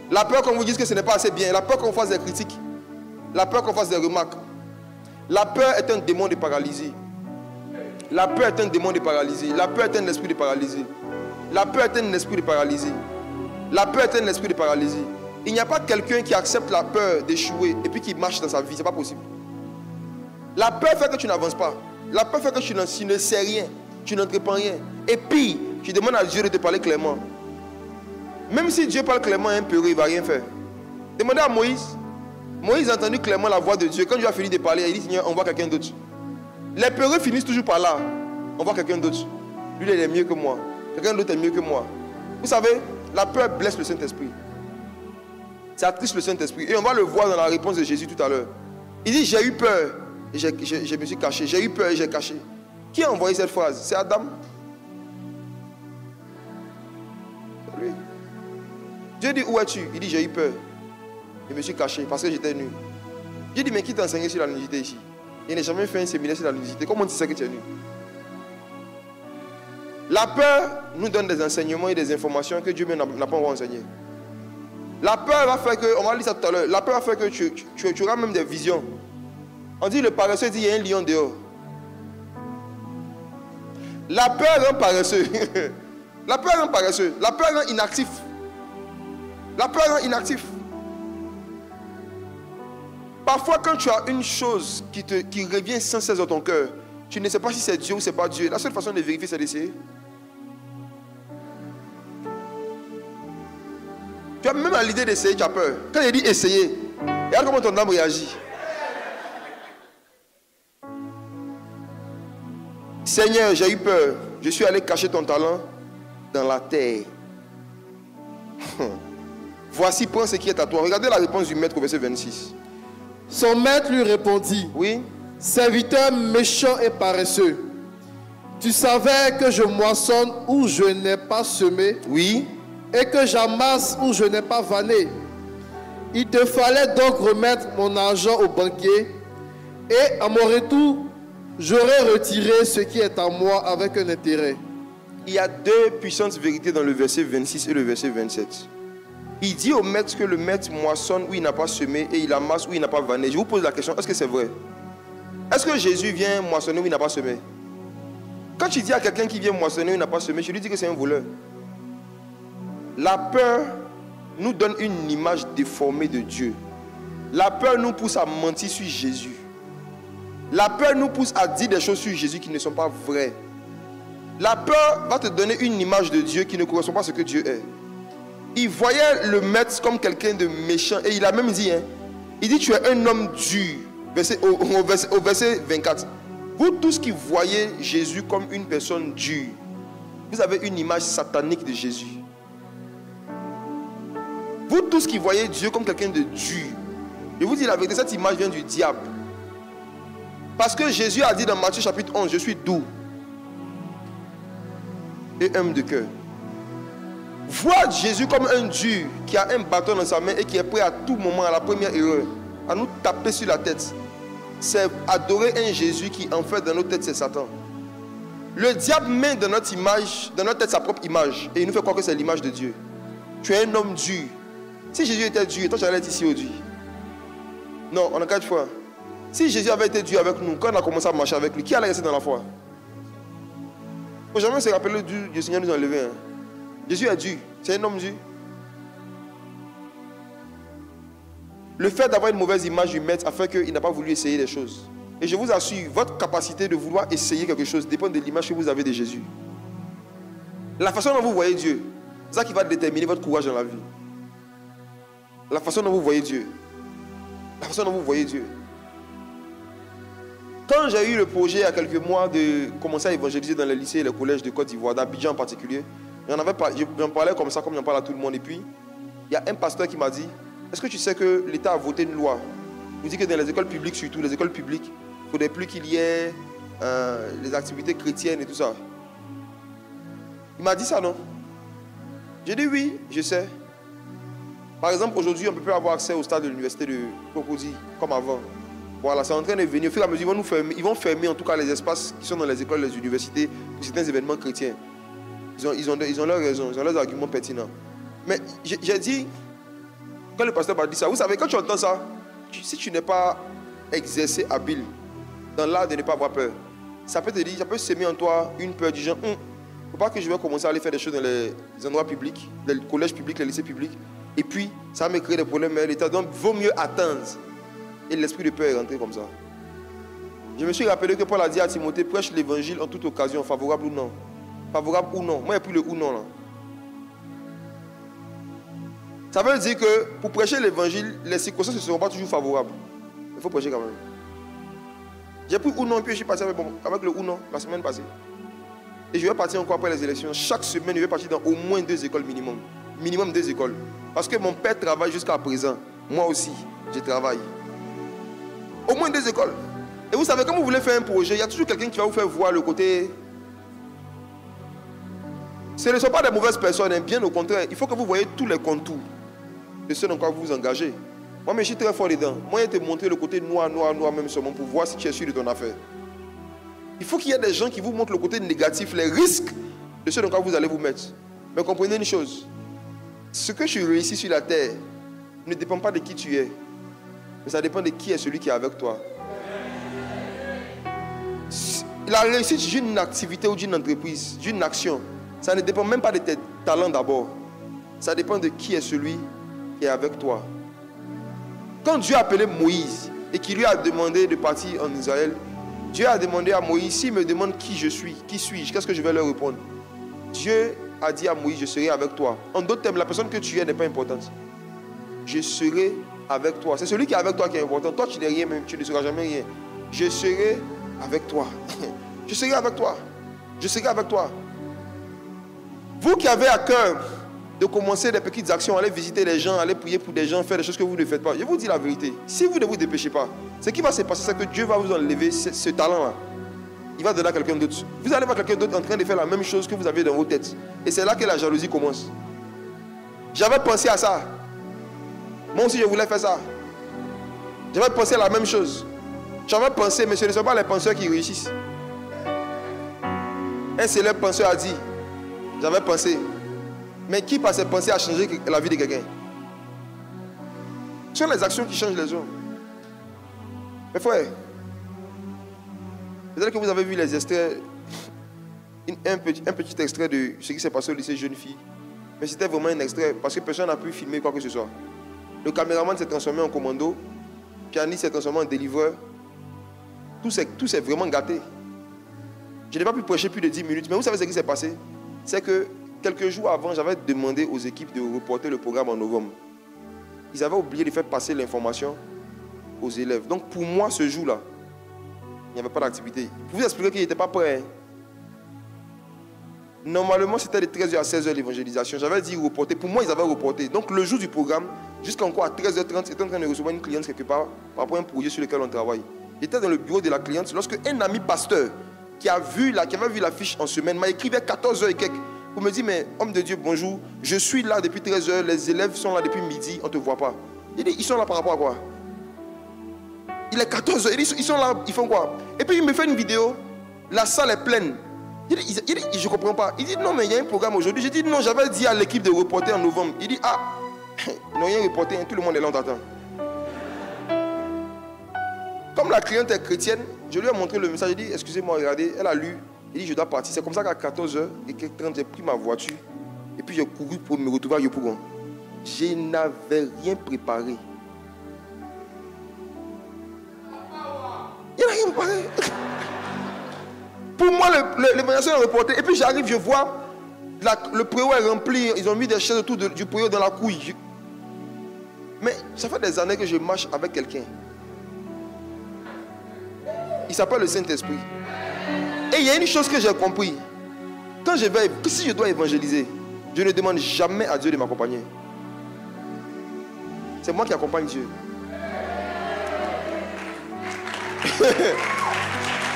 La peur qu'on vous dise que ce n'est pas assez bien. La peur qu'on fasse des critiques. La peur qu'on fasse des remarques. La peur est un démon de paralysie. La peur est un démon de paralysie. La peur est un esprit de paralysie. La peur est un esprit de paralysie. La peur est un esprit de paralysie. Il n'y a pas quelqu'un qui accepte la peur d'échouer et puis qui marche dans sa vie. Ce n'est pas possible. La peur fait que tu n'avances pas. La peur fait que tu ne sais rien. Tu n'entreprends rien. Et puis, tu demandes à Dieu de te parler clairement. Même si Dieu parle clairement à un peureux, il ne va rien faire. Demandez à Moïse. Moïse a entendu clairement la voix de Dieu. Quand Dieu a fini de parler, il dit Seigneur, on voit quelqu'un d'autre. Les peureux finissent toujours par là. On voit quelqu'un d'autre. Lui, il est mieux que moi. Quelqu'un d'autre est mieux que moi. Vous savez, la peur blesse le Saint-Esprit. Ça attriste le Saint-Esprit. Et on va le voir dans la réponse de Jésus tout à l'heure. Il dit, j'ai eu peur et je me suis caché. J'ai eu peur et j'ai caché. Qui a envoyé cette phrase? C'est Adam. C'est lui. Dieu dit, où es-tu? Il dit, j'ai eu peur. Je me suis caché parce que j'étais nu. Dieu dit, mais qui t'a enseigné sur la nudité ici? Il n'a jamais fait un séminaire sur la nudité. Comment tu sais que tu es nu? La peur nous donne des enseignements et des informations que Dieu même n'a pas encore enseigné. La peur va faire que, on va lire ça tout à l'heure, la peur va faire que tu auras même des visions. On dit le paresseux dit il y a un lion dehors. La peur rend paresseux. La peur rend paresseux. La peur rend inactif. La peur rend inactif. Parfois quand tu as une chose qui revient sans cesse dans ton cœur, tu ne sais pas si c'est Dieu ou c'est pas Dieu. La seule façon de vérifier c'est d'essayer. Tu as même à l'idée d'essayer, tu as peur. Quand il dit essayer, regarde comment ton âme réagit. Seigneur, j'ai eu peur. Je suis allé cacher ton talent dans la terre. Voici, prends ce qui est à toi. Regardez la réponse du maître au verset 26. Son maître lui répondit, oui, serviteur méchant et paresseux, tu savais que je moissonne où je n'ai pas semé, oui, et que j'amasse où je n'ai pas vanné. Il te fallait donc remettre mon argent au banquier, et à mon retour, j'aurais retiré ce qui est à moi avec un intérêt. Il y a deux puissantes vérités dans le verset 26 et le verset 27. Il dit au maître que le maître moissonne où il n'a pas semé et il amasse où il n'a pas vanné. Je vous pose la question, est-ce que c'est vrai? Est-ce que Jésus vient moissonner où il n'a pas semé? Quand tu dis à quelqu'un qui vient moissonner où il n'a pas semé, je lui dis que c'est un voleur. La peur nous donne une image déformée de Dieu. La peur nous pousse à mentir sur Jésus. La peur nous pousse à dire des choses sur Jésus qui ne sont pas vraies. La peur va te donner une image de Dieu qui ne correspond pas à ce que Dieu est. Il voyait le maître comme quelqu'un de méchant et il a même dit, il dit tu es un homme dur. Au verset 24. Vous tous qui voyez Jésus comme une personne dure, vous avez une image satanique de Jésus. Vous tous qui voyez Dieu comme quelqu'un de dur, je vous dis la vérité, cette image vient du diable. Parce que Jésus a dit dans Matthieu chapitre 11, je suis doux et humble de cœur. Voir Jésus comme un dur qui a un bâton dans sa main et qui est prêt à tout moment, à la première erreur, à nous taper sur la tête, c'est adorer un Jésus qui en fait dans nos têtes c'est Satan. Le diable met dans notre image, dans notre tête sa propre image et il nous fait croire que c'est l'image de Dieu. Tu es un homme dur. Si Jésus était dur, toi tu allais être ici aujourd'hui. Non, on a 4 fois. Si Jésus avait été dur avec nous, quand on a commencé à marcher avec lui, qui allait rester dans la foi? Il ne faut jamais se rappeler du Seigneur nous a enlevé. Jésus est dur, c'est un homme dur. Le fait d'avoir une mauvaise image du maître a fait qu'il n'a pas voulu essayer des choses. Et je vous assure, votre capacité de vouloir essayer quelque chose dépend de l'image que vous avez de Jésus. La façon dont vous voyez Dieu, c'est ça qui va déterminer votre courage dans la vie. La façon dont vous voyez Dieu. La façon dont vous voyez Dieu. Quand j'ai eu le projet il y a quelques mois de commencer à évangéliser dans les lycées et les collèges de Côte d'Ivoire, d'Abidjan en particulier, j'en parlais comme ça, comme j'en parle à tout le monde. Et puis, il y a un pasteur qui m'a dit, est-ce que tu sais que l'État a voté une loi? Il dit que dans les écoles publiques, surtout les écoles publiques, il ne faudrait plus qu'il y ait les activités chrétiennes et tout ça. Il m'a dit ça, non? J'ai dit oui, je sais. Par exemple, aujourd'hui, on ne peut plus avoir accès au stade de l'université de Cocody comme avant. Voilà, c'est en train de venir. Au fur et à mesure, ils vont fermer en tout cas les espaces qui sont dans les écoles, les universités, pour certains événements chrétiens. Ils ont leurs raisons, ils ont leurs arguments pertinents. Mais j'ai dit, quand le pasteur m'a dit ça, vous savez, quand tu entends ça, si tu n'es pas exercé habile dans l'art de ne pas avoir peur, ça peut te dire, ça peut semer en toi une peur du genre, il ne faut pas que je vais commencer à aller faire des choses dans les endroits publics, les collèges publics, les lycées publics, et puis ça va me créer des problèmes à l'État. Donc, il vaut mieux attendre. Et l'esprit de peur est rentré comme ça. Je me suis rappelé que Paul a dit à Timothée, prêche l'évangile en toute occasion, favorable ou non. Favorable ou non. Moi, il n'y a plus le ou non là. Ça veut dire que pour prêcher l'évangile, les circonstances ne seront pas toujours favorables. Il faut prêcher quand même. J'ai pris ou non, puis je suis passé avec le ou non la semaine passée. Et je vais partir encore après les élections. Chaque semaine, je vais partir dans au moins 2 écoles minimum. Minimum 2 écoles. Parce que mon père travaille jusqu'à présent. Moi aussi, je travaille. Au moins 2 écoles. Et vous savez, quand vous voulez faire un projet, il y a toujours quelqu'un qui va vous faire voir le côté. Ce ne sont pas des mauvaises personnes, hein. Bien au contraire. Il faut que vous voyez tous les contours de ce dans quoi vous vous engagez. Moi, mais je suis très fort dedans. Moi, je vais te montrer le côté noir, même seulement pour voir si tu es sûr de ton affaire. Il faut qu'il y ait des gens qui vous montrent le côté négatif, les risques de ce dans quoi vous allez vous mettre. Mais comprenez une chose. Ce que tu réussis sur la terre ne dépend pas de qui tu es. Mais ça dépend de qui est celui qui est avec toi. La réussite d'une activité ou d'une entreprise, d'une action, ça ne dépend même pas de tes talents d'abord. Ça dépend de qui est celui qui est avec toi. Quand Dieu a appelé Moïse et qu'il lui a demandé de partir en Israël, Dieu a demandé à Moïse, s'il me demande qui je suis, qui suis-je, qu'est-ce que je vais leur répondre? Dieu a dit à Moïse, je serai avec toi. En d'autres termes, la personne que tu es n'est pas importante. Je serai avec toi. C'est celui qui est avec toi qui est important. Toi, tu n'es rien même, tu ne seras jamais rien. Je serai avec toi. Je serai avec toi. Je serai avec toi. Vous qui avez à cœur de commencer des petites actions, aller visiter les gens, aller prier pour des gens, faire des choses que vous ne faites pas, je vous dis la vérité. Si vous ne vous dépêchez pas, ce qui va se passer, c'est que Dieu va vous enlever ce talent-là. Il va donner à quelqu'un d'autre. Vous allez voir quelqu'un d'autre en train de faire la même chose que vous avez dans vos têtes. Et c'est là que la jalousie commence. J'avais pensé à ça. Moi aussi, je voulais faire ça. J'avais pensé à la même chose. J'avais pensé, mais ce ne sont pas les penseurs qui réussissent. Un célèbre penseur a dit, j'avais pensé. Mais qui par ses pensées a changé la vie de quelqu'un? Ce sont les actions qui changent les gens. Mes frères, peut-être que vous avez vu les extraits, un petit extrait de ce qui s'est passé au lycée Jeune Fille. Mais c'était vraiment un extrait parce que personne n'a pu filmer quoi que ce soit. Le caméraman s'est transformé en commando, Pianiste s'est transformé en délivreur. Tout s'est vraiment gâté. Je n'ai pas pu prêcher plus de 10 minutes, mais vous savez ce qui s'est passé? C'est que quelques jours avant, j'avais demandé aux équipes de reporter le programme en novembre. Ils avaient oublié de faire passer l'information aux élèves. Donc pour moi, ce jour-là, il n'y avait pas d'activité. Pour vous expliquer qu'ils n'étaient pas prêts. Normalement, c'était de 13h à 16h l'évangélisation. J'avais dit reporter. Pour moi, ils avaient reporté. Donc le jour du programme, jusqu'à encore à 13h30, j'étais en train de recevoir une cliente quelque part par rapport à un projet sur lequel on travaille. J'étais dans le bureau de la cliente lorsque un ami pasteur qui avait vu l'affiche en semaine m'a écrit vers 14h et quelques pour me dire, mais homme de Dieu, bonjour, je suis là depuis 13h, les élèves sont là depuis midi, on ne te voit pas. Il dit, ils sont là par rapport à quoi? Il est 14h, il dit, ils sont là, ils font quoi? Et puis il me fait une vidéo, la salle est pleine. Il dit, je ne comprends pas. Il dit, non, mais il y a un programme aujourd'hui. J'ai dit, non, j'avais dit à l'équipe de reporter en novembre. Il dit, ah, ils n'ont rien reporté, tout le monde est là, on t'attend. Comme la cliente est chrétienne, je lui ai montré le message. J'ai dit, excusez-moi, regardez, elle a lu. Il dit, je dois partir. C'est comme ça qu'à 14h et 30, j'ai pris ma voiture. Et puis j'ai couru pour me retrouver à Yopougon. Je n'avais rien préparé. Il n'a rien préparé. Pour moi, l'évaluation est reportée. Et puis j'arrive, je vois, le préau est rempli. Ils ont mis des chaises autour du préau dans la couille. Mais ça fait des années que je marche avec quelqu'un. Il s'appelle le Saint-Esprit. Et il y a une chose que j'ai compris. Si je dois évangéliser, je ne demande jamais à Dieu de m'accompagner. C'est moi qui accompagne Dieu.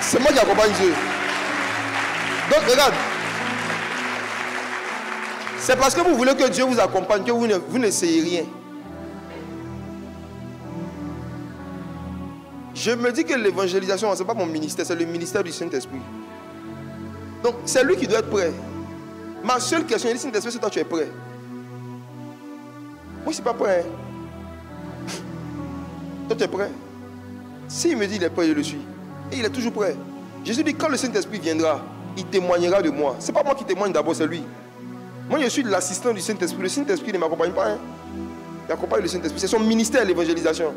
C'est moi qui accompagne Dieu. Donc regarde. C'est parce que vous voulez que Dieu vous accompagne que vous n'essayez rien. Je me dis que l'évangélisation, ce n'est pas mon ministère, c'est le ministère du Saint-Esprit. Donc, c'est lui qui doit être prêt. Ma seule question, il dit, Saint-Esprit, c'est toi, tu es prêt. Moi, je ne suis pas prêt. Toi, tu es prêt. S'il me dit qu'il est prêt, je le suis. Et il est toujours prêt. Jésus dit, quand le Saint-Esprit viendra, il témoignera de moi. Ce n'est pas moi qui témoigne d'abord, c'est lui. Moi, je suis l'assistant du Saint-Esprit. Le Saint-Esprit ne m'accompagne pas. Hein. Il accompagne le Saint-Esprit. C'est son ministère, l'évangélisation.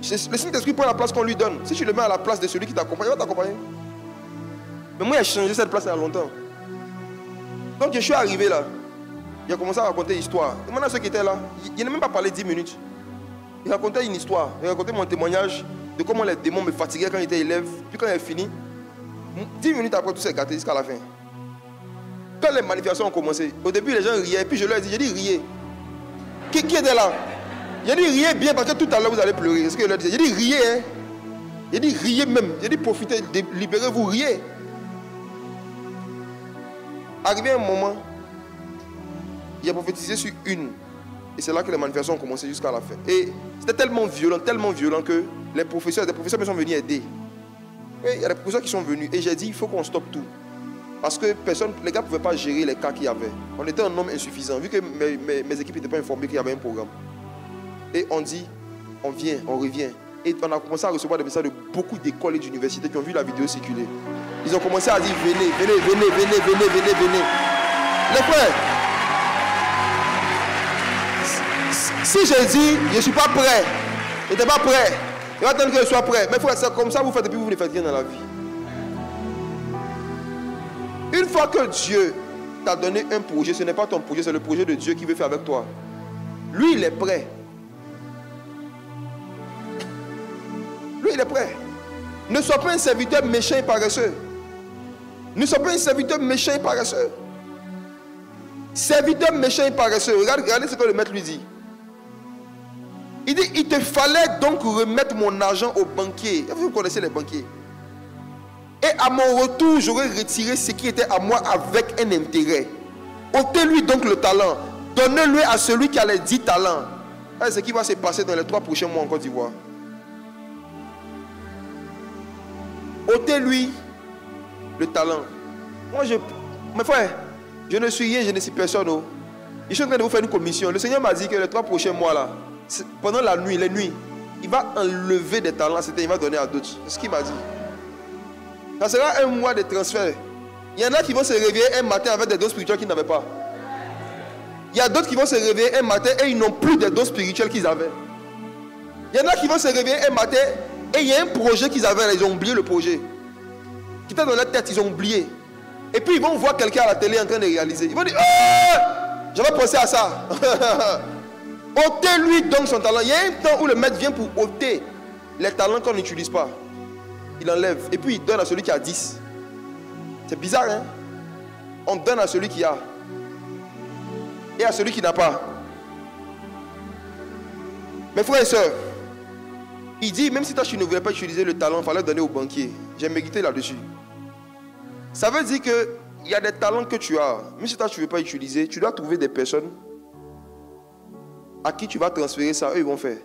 Le Saint-Esprit prend la place qu'on lui donne. Si tu le mets à la place de celui qui t'accompagne, il va t'accompagner. Mais moi, j'ai changé cette place il y a longtemps. Donc, je suis arrivé là. Il a commencé à raconter une histoire. Et maintenant, ceux qui étaient là, il n'a même pas parlé 10 minutes. Il racontait une histoire. Il racontait mon témoignage de comment les démons me fatiguaient quand j'étais élève. Puis quand il est fini, 10 minutes après, tout s'est gâté jusqu'à la fin. Quand les manifestations ont commencé, au début, les gens riaient. Puis je leur ai dit, j'ai dit, riez. Qui était là? J'ai dit, riez bien parce que tout à l'heure, vous allez pleurer. C'est ce que je leur disais. J'ai dit, riez. Hein? J'ai dit, riez même. J'ai dit, profitez, libérez-vous, riez. Arrivé un moment, il a prophétisé sur une. Et c'est là que les manifestations ont commencé jusqu'à la fin. Et c'était tellement violent que des professeurs me sont venus aider. Et il y a des professeurs qui sont venus. Et j'ai dit, il faut qu'on stoppe tout. Parce que les gars ne pouvaient pas gérer les cas qu'il y avait. On était un nombre insuffisant. Vu que mes équipes n'étaient pas informées qu'il y avait un programme. Et on dit, on vient, on revient. Et on a commencé à recevoir des messages de beaucoup d'écoles et d'universités qui ont vu la vidéo circuler. Ils ont commencé à dire, venez. Les frères, si je dis, je ne suis pas prêt, je n'étais pas prêt, il va attendre que je sois prêt. Mais frère, c'est comme ça vous faites et puis vous ne faites rien dans la vie. Une fois que Dieu t'a donné un projet, ce n'est pas ton projet, c'est le projet de Dieu qui veut faire avec toi. Lui, il est prêt. Lui, il est prêt. Ne sois pas un serviteur méchant et paresseux. Ne sois pas un serviteur méchant et paresseux. Serviteur méchant et paresseux. Regardez ce que le maître lui dit. Il dit, il te fallait donc remettre mon argent au banquier. Vous connaissez les banquiers. Et à mon retour, j'aurais retiré ce qui était à moi avec un intérêt. Ôtez-lui donc le talent. Donnez-le à celui qui a les 10 talents. C'est ce qui va se passer dans les 3 prochains mois en Côte d'Ivoire. Ôtez-lui le talent. Mes frères, je ne suis rien, je ne suis personne. Oh. Je suis en train de vous faire une commission. Le Seigneur m'a dit que les 3 prochains mois là, pendant la nuit, les nuits, il va enlever des talents, il va donner à d'autres. C'est ce qu'il m'a dit. Ça sera un mois de transfert. Il y en a qui vont se réveiller un matin avec des dons spirituels qu'ils n'avaient pas. Il y a d'autres qui vont se réveiller un matin et ils n'ont plus des dons spirituels qu'ils avaient. Il y en a qui vont se réveiller un matin et il y a un projet qu'ils avaient, ils ont oublié le projet. Qui était dans leur tête, ils ont oublié. Et puis ils vont voir quelqu'un à la télé en train de réaliser. Ils vont dire, oh, j'avais pensé à ça. Ôtez-lui donc son talent. Il y a un temps où le maître vient pour ôter les talents qu'on n'utilise pas. Il enlève. Et puis il donne à celui qui a 10. C'est bizarre, hein? On donne à celui qui a. Et à celui qui n'a pas. Mes frères et sœurs, il dit, même si toi tu ne voulais pas utiliser le talent, il fallait donner au banquier. J'ai médité là-dessus. Ça veut dire qu'il y a des talents que tu as. Même si toi tu ne veux pas utiliser, tu dois trouver des personnes à qui tu vas transférer ça, eux ils vont faire.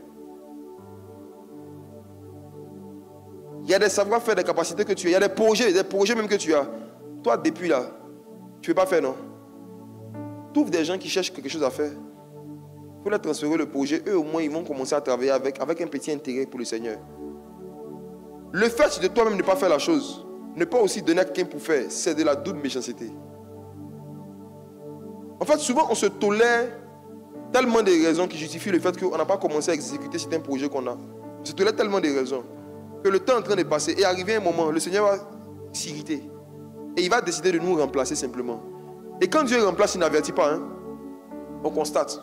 Il y a des savoir-faire, des capacités que tu as. Il y a des projets même que tu as. Toi, depuis là, tu ne veux pas faire, non? Trouve des gens qui cherchent quelque chose à faire. Il faut leur transférer le projet. Eux, au moins, ils vont commencer à travailler avec un petit intérêt pour le Seigneur. Le fait de toi-même ne pas faire la chose, ne pas aussi donner à quelqu'un pour faire, c'est de la double méchanceté. En fait, souvent, on se tolère tellement de raisons qui justifient le fait qu'on n'a pas commencé à exécuter certains projets qu'on a. On se tolère tellement de raisons que le temps est en train de passer et arrivé un moment, le Seigneur va s'irriter. Et il va décider de nous remplacer simplement. Et quand Dieu remplace, il n'avertit pas. Hein? On constate.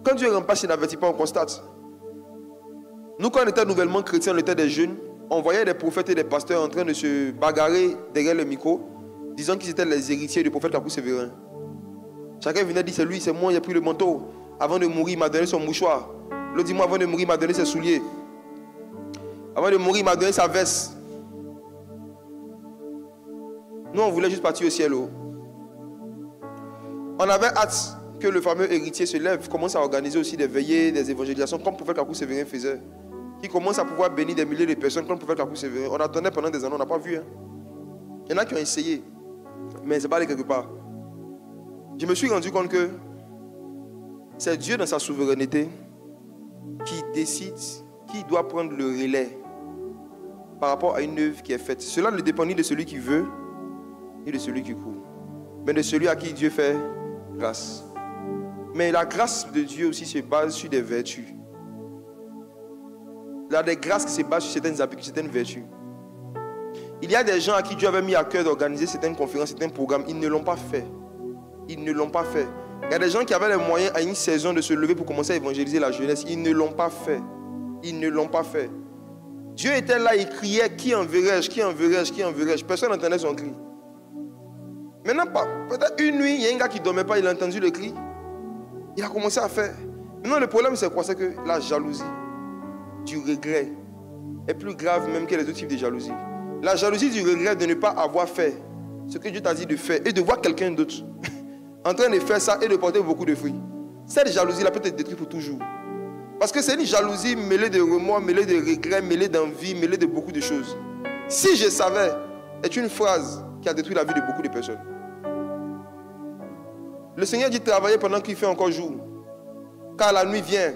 Quand Dieu remplace, il n'avertit pas, on constate. Nous, quand on était nouvellement chrétiens, on était des jeunes, on voyait des prophètes et des pasteurs en train de se bagarrer derrière le micro, disant qu'ils étaient les héritiers du prophète Kakou Sévérin. Chacun venait dire, c'est lui, c'est moi, j'ai pris le manteau. Avant de mourir, il m'a donné son mouchoir. L'autre dit, moi, avant de mourir, il m'a donné ses souliers. Avant de mourir, il m'a donné sa veste. Nous, on voulait juste partir au ciel. On avait hâte que le fameux héritier se lève, commence à organiser aussi des veillées, des évangélisations, comme le prophète Kakou Sévérin faisait. Qui commence à pouvoir bénir des milliers de personnes, comme le prophète Kakou Sévérin. On attendait pendant des années, on n'a pas vu. Hein. Il y en a qui ont essayé, mais c'est pas allé quelque part. Je me suis rendu compte que c'est Dieu dans sa souveraineté qui décide qui doit prendre le relais par rapport à une œuvre qui est faite. Cela ne dépend ni de celui qui veut, ni de celui qui court, mais de celui à qui Dieu fait grâce. Mais la grâce de Dieu aussi se base sur des vertus. Il y a des grâces qui se basent sur certaines habitudes, certaines vertus. Il y a des gens à qui Dieu avait mis à cœur d'organiser certaines conférences, certains programmes. Ils ne l'ont pas fait. Ils ne l'ont pas fait. Il y a des gens qui avaient les moyens à une saison de se lever pour commencer à évangéliser la jeunesse. Ils ne l'ont pas fait. Ils ne l'ont pas fait. Dieu était là, il criait, qui enverrai-je, qui enverrai-je, qui enverrai-je. Personne n'entendait son cri. Maintenant, peut-être une nuit, il y a un gars qui ne dormait pas, il a entendu le cri. Il a commencé à faire. Maintenant, le problème, c'est quoi? C'est que la jalousie, du regret, est plus grave même que les autres types de jalousie. La jalousie du regret de ne pas avoir fait ce que Dieu t'a dit de faire et de voir quelqu'un d'autre en train de faire ça et de porter beaucoup de fruits. Cette jalousie-là peut être détruite pour toujours. Parce que c'est une jalousie mêlée de remords, mêlée de regrets, mêlée d'envie, mêlée de beaucoup de choses. Si je savais, est une phrase qui a détruit la vie de beaucoup de personnes. Le Seigneur dit travailler pendant qu'il fait encore jour. Car la nuit vient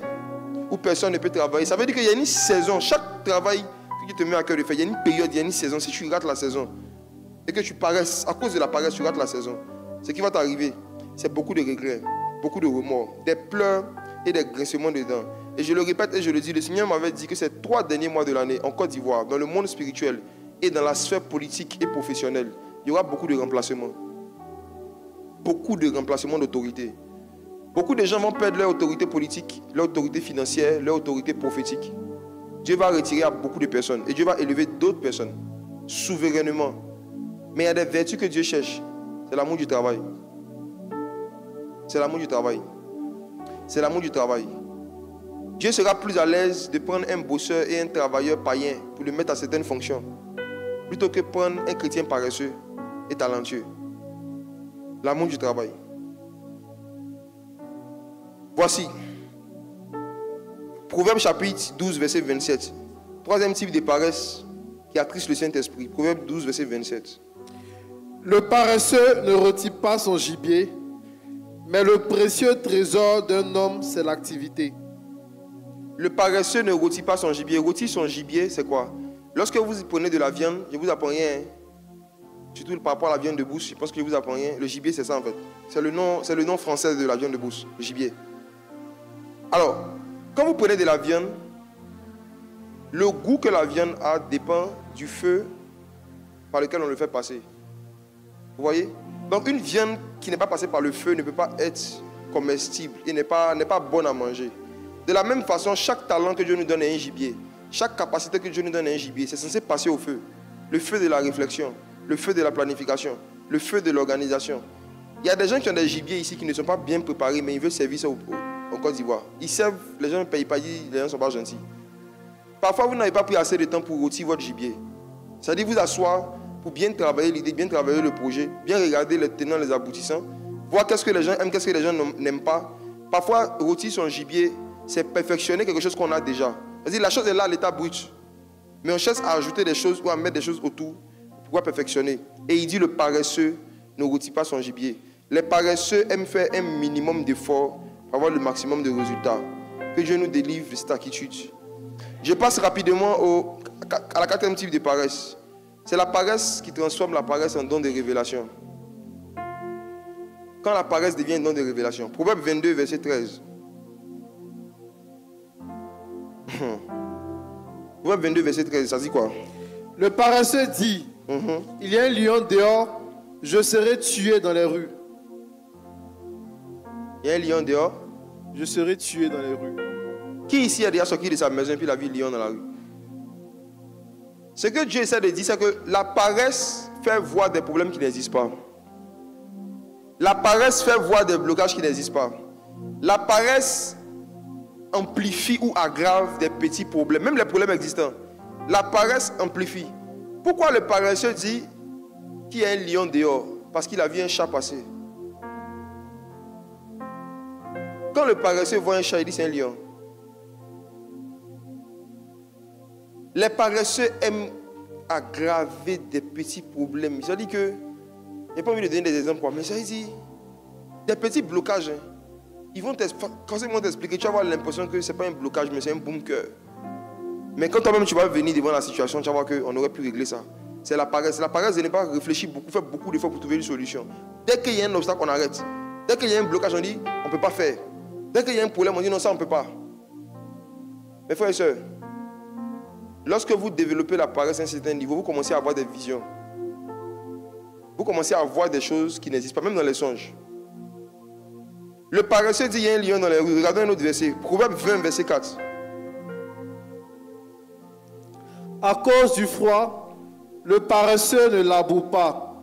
où personne ne peut travailler. Ça veut dire qu'il y a une saison. Chaque travail que tu te mets à cœur de faire, il y a une période, il y a une saison. Si tu rates la saison et que tu paresses, à cause de la paresse, tu rates la saison, ce qui va t'arriver, c'est beaucoup de regrets, beaucoup de remords, des pleurs et des grincements de dents. Et je le répète et je le dis, le Seigneur m'avait dit que ces 3 derniers mois de l'année, en Côte d'Ivoire, dans le monde spirituel et dans la sphère politique et professionnelle, il y aura beaucoup de remplacements. Beaucoup de remplacements d'autorité. Beaucoup de gens vont perdre leur autorité politique, leur autorité financière, leur autorité prophétique. Dieu va retirer à beaucoup de personnes et Dieu va élever d'autres personnes souverainement. Mais il y a des vertus que Dieu cherche. C'est l'amour du travail. C'est l'amour du travail. C'est l'amour du travail. Dieu sera plus à l'aise de prendre un bosseur et un travailleur païen pour le mettre à certaines fonctions, plutôt que prendre un chrétien paresseux et talentueux. L'amour du travail. Voici. Proverbe chapitre 12, verset 27. Troisième type de paresse qui attriste le Saint-Esprit. Proverbe 12, verset 27. Le paresseux ne retire pas son gibier, mais le précieux trésor d'un homme, c'est l'activité. Le paresseux ne rôtit pas son gibier. Rôtir son gibier, c'est quoi? Lorsque vous prenez de la viande, je ne vous apprends rien. Surtout par rapport à la viande de bouche, je pense que je ne vous apprends rien. Le gibier, c'est ça en fait. C'est le nom français de la viande de bouche, le gibier. Alors, quand vous prenez de la viande, le goût que la viande a dépend du feu par lequel on le fait passer. Vous voyez? Donc une viande qui n'est pas passée par le feu ne peut pas être comestible et n'est pas bonne à manger. De la même façon, chaque talent que Dieu nous donne est un gibier. Chaque capacité que Dieu nous donne est un gibier. C'est censé passer au feu. Le feu de la réflexion, le feu de la planification, le feu de l'organisation. Il y a des gens qui ont des gibiers ici qui ne sont pas bien préparés, mais ils veulent servir ça en Côte d'Ivoire. Ils servent, les gens ne payent pas, les gens ne sont pas gentils. Parfois, vous n'avez pas pris assez de temps pour rôtir votre gibier. C'est-à-dire vous asseoir pour bien travailler l'idée, bien travailler le projet, bien regarder les tenants, les aboutissants, voir qu'est-ce que les gens aiment, qu'est-ce que les gens n'aiment pas. Parfois, rôtir son gibier, c'est perfectionner quelque chose qu'on a déjà. C'est-à-dire la chose est là à l'état brut. Mais on cherche à ajouter des choses ou à mettre des choses autour pour pouvoir perfectionner. Et il dit le paresseux ne rôtit pas son gibier. Les paresseux aiment faire un minimum d'efforts pour avoir le maximum de résultats. Que Dieu nous délivre de cette attitude. Je passe rapidement à la 4e type de paresse. C'est la paresse qui transforme la paresse en don de révélation. Quand la paresse devient un don de révélation. Proverbe 22, verset 13. Proverbe 22, verset 13, ça dit quoi? Le paresseux dit, il y a un lion dehors, je serai tué dans les rues. Il y a un lion dehors? Je serai tué dans les rues. Qui ici a déjà sorti de sa maison et puis la vie lion dans la rue? Ce que Dieu essaie de dire, c'est que la paresse fait voir des problèmes qui n'existent pas. La paresse fait voir des blocages qui n'existent pas. La paresse amplifie ou aggrave des petits problèmes, même les problèmes existants. La paresse amplifie. Pourquoi le paresseux dit qu'il y a un lion dehors? Parce qu'il a vu un chat passer. Quand le paresseux voit un chat, il dit c'est un lion. Les paresseux aiment aggraver des petits problèmes. Ça dit que, je n'ai pas envie de donner des exemples, mais ça dit, des petits blocages. Quand ils vont t'expliquer, tu vas avoir l'impression que ce n'est pas un blocage, mais c'est un boom cœur. Mais quand toi-même tu vas venir devant la situation, tu vas voir qu'on aurait pu régler ça. C'est la paresse. La paresse de ne pas réfléchir beaucoup, faire beaucoup d'efforts pour trouver une solution. Dès qu'il y a un obstacle, on arrête. Dès qu'il y a un blocage, on dit, on ne peut pas faire. Dès qu'il y a un problème, on dit, non, ça, on ne peut pas. Mes frères et sœurs, lorsque vous développez la paresse à un certain niveau, vous commencez à avoir des visions. Vous commencez à voir des choses qui n'existent pas, même dans les songes. Le paresseux dit, il y a un lion dans les rues. Regardons un autre verset. Proverbe 20, verset 4. À cause du froid, le paresseux ne laboure pas.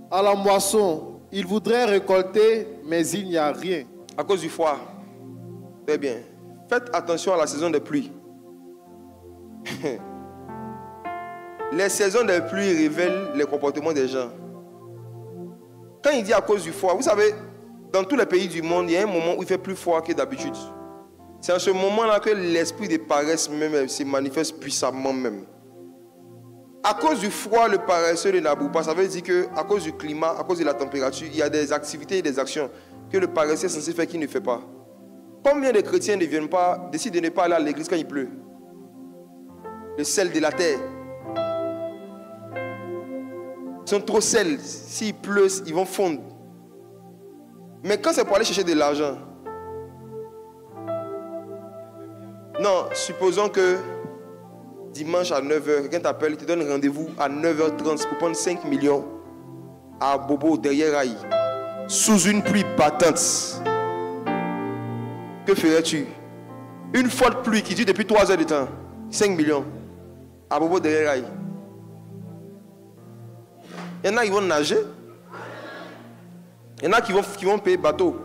À la moisson, il voudrait récolter, mais il n'y a rien. À cause du froid. Très bien. Faites attention à la saison des pluies. Les saisons des pluies révèlent les comportements des gens. Quand il dit à cause du froid, vous savez, dans tous les pays du monde, il y a un moment où il fait plus froid que d'habitude. C'est à ce moment-là que l'esprit de paresse même se manifeste puissamment même. À cause du froid, le paresseux ne laboure pas. Ça veut dire qu'à cause du climat, à cause de la température, il y a des activités et des actions que le paresseux est censé faire qu'il ne fait pas. Combien de chrétiens décident de ne pas aller à l'église quand il pleut? Le sel de la terre. Ils sont trop sels. S'il pleut, ils vont fondre. Mais quand c'est pour aller chercher de l'argent, non, supposons que dimanche à 9h, quelqu'un t'appelle, il te donne rendez-vous à 9h30 pour prendre 5 millions à Bobo derrière Raï, sous une pluie battante. Que ferais-tu? Une forte pluie qui dure depuis 3 heures de temps, 5 millions à Bobo derrière Raï. Il y en a qui vont nager. Il y en a qui vont payer bateau.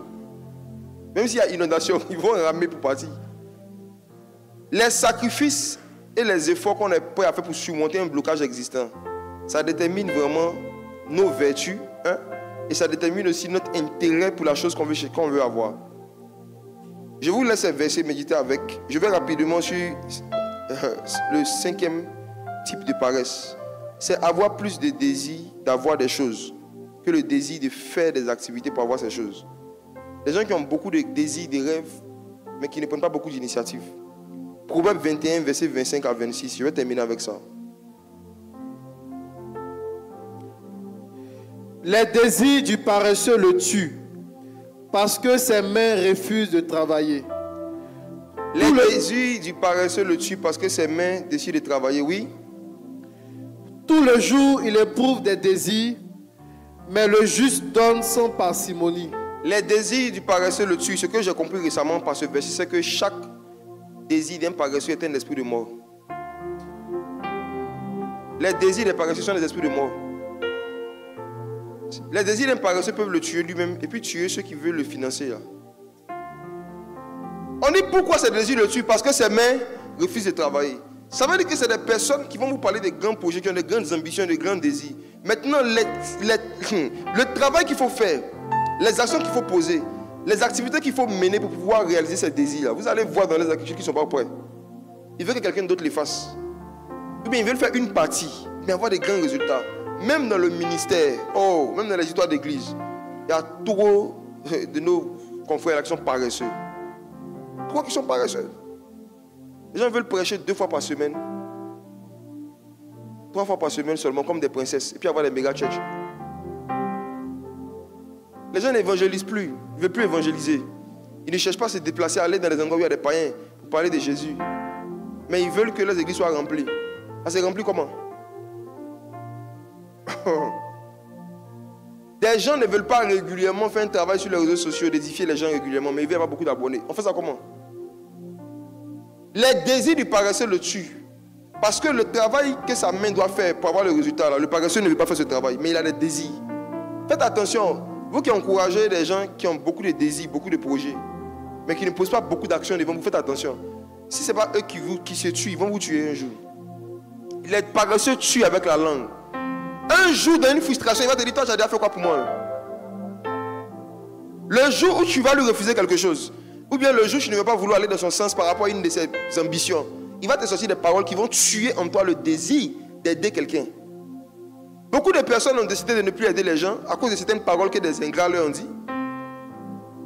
Même s'il y a inondation, ils vont ramer pour partir. Les sacrifices et les efforts qu'on est prêt à faire pour surmonter un blocage existant, ça détermine vraiment nos vertus, hein, et ça détermine aussi notre intérêt pour la chose qu'on veut avoir. Je vous laisse ces versets méditer avec. Je vais rapidement sur le 5e type de paresse. C'est avoir plus de désir d'avoir des choses que le désir de faire des activités pour avoir ces choses. Les gens qui ont beaucoup de désirs, de rêves, mais qui ne prennent pas beaucoup d'initiatives. Proverbe 21, verset 25 à 26. Je vais terminer avec ça. Les désirs du paresseux le tuent, parce que ses mains refusent de travailler. Les désirs du paresseux le tuent parce que ses mains décident de travailler, oui. Tout le jour, il éprouve des désirs, mais le juste donne sans parcimonie. Les désirs du paresseux le tuent. Ce que j'ai compris récemment par ce verset, c'est que chaque désir d'un paresseux est un esprit de mort. Les désirs des paresseux sont des esprits de mort. Les désirs d'un paresseux peuvent le tuer lui-même et puis tuer ceux qui veulent le financer. Là. On dit pourquoi ces désirs le tuent? Parce que ses mains refusent de travailler. Ça veut dire que c'est des personnes qui vont vous parler de grands projets, qui ont de grandes ambitions, de grands désirs. Maintenant, le travail qu'il faut faire, les actions qu'il faut poser, les activités qu'il faut mener pour pouvoir réaliser ces désirs-là, vous allez voir dans les activités qui ne sont pas prêts. Il veut que quelqu'un d'autre les fasse. Ou bien il veut faire une partie, mais avoir des grands résultats. Même dans le ministère, même dans les histoires d'église, il y a trop de nos confrères qui sont paresseux. Pourquoi ils sont paresseux? Les gens veulent prêcher 2 fois par semaine, 3 fois par semaine seulement, comme des princesses, et puis avoir des méga church. Les gens n'évangélisent plus, ils ne veulent plus évangéliser. Ils ne cherchent pas à se déplacer, à aller dans les endroits où il y a des païens pour parler de Jésus. Mais ils veulent que les églises soient remplies. Ah, c'est rempli comment? Des gens ne veulent pas régulièrement faire un travail sur les réseaux sociaux, d'édifier les gens régulièrement, mais ils veulent avoir beaucoup d'abonnés. On fait ça comment? Les désirs du paresseux le tuent. Parce que le travail que sa main doit faire pour avoir le résultat, là, le paresseux ne veut pas faire ce travail, mais il a des désirs. Faites attention, vous qui encouragez des gens qui ont beaucoup de désirs, beaucoup de projets, mais qui ne posent pas beaucoup d'actions devant vous, faites attention. Si ce n'est pas eux qui se tuent, ils vont vous tuer un jour. Les paresseux tuent avec la langue. Un jour, dans une frustration, il va te dire, toi, tu as déjà fait quoi pour moi? Le jour où tu vas lui refuser quelque chose, ou bien le jour où tu ne veux pas vouloir aller dans son sens par rapport à une de ses ambitions, il va te sortir des paroles qui vont tuer en toi le désir d'aider quelqu'un. Beaucoup de personnes ont décidé de ne plus aider les gens à cause de certaines paroles que des ingrats leur ont dit.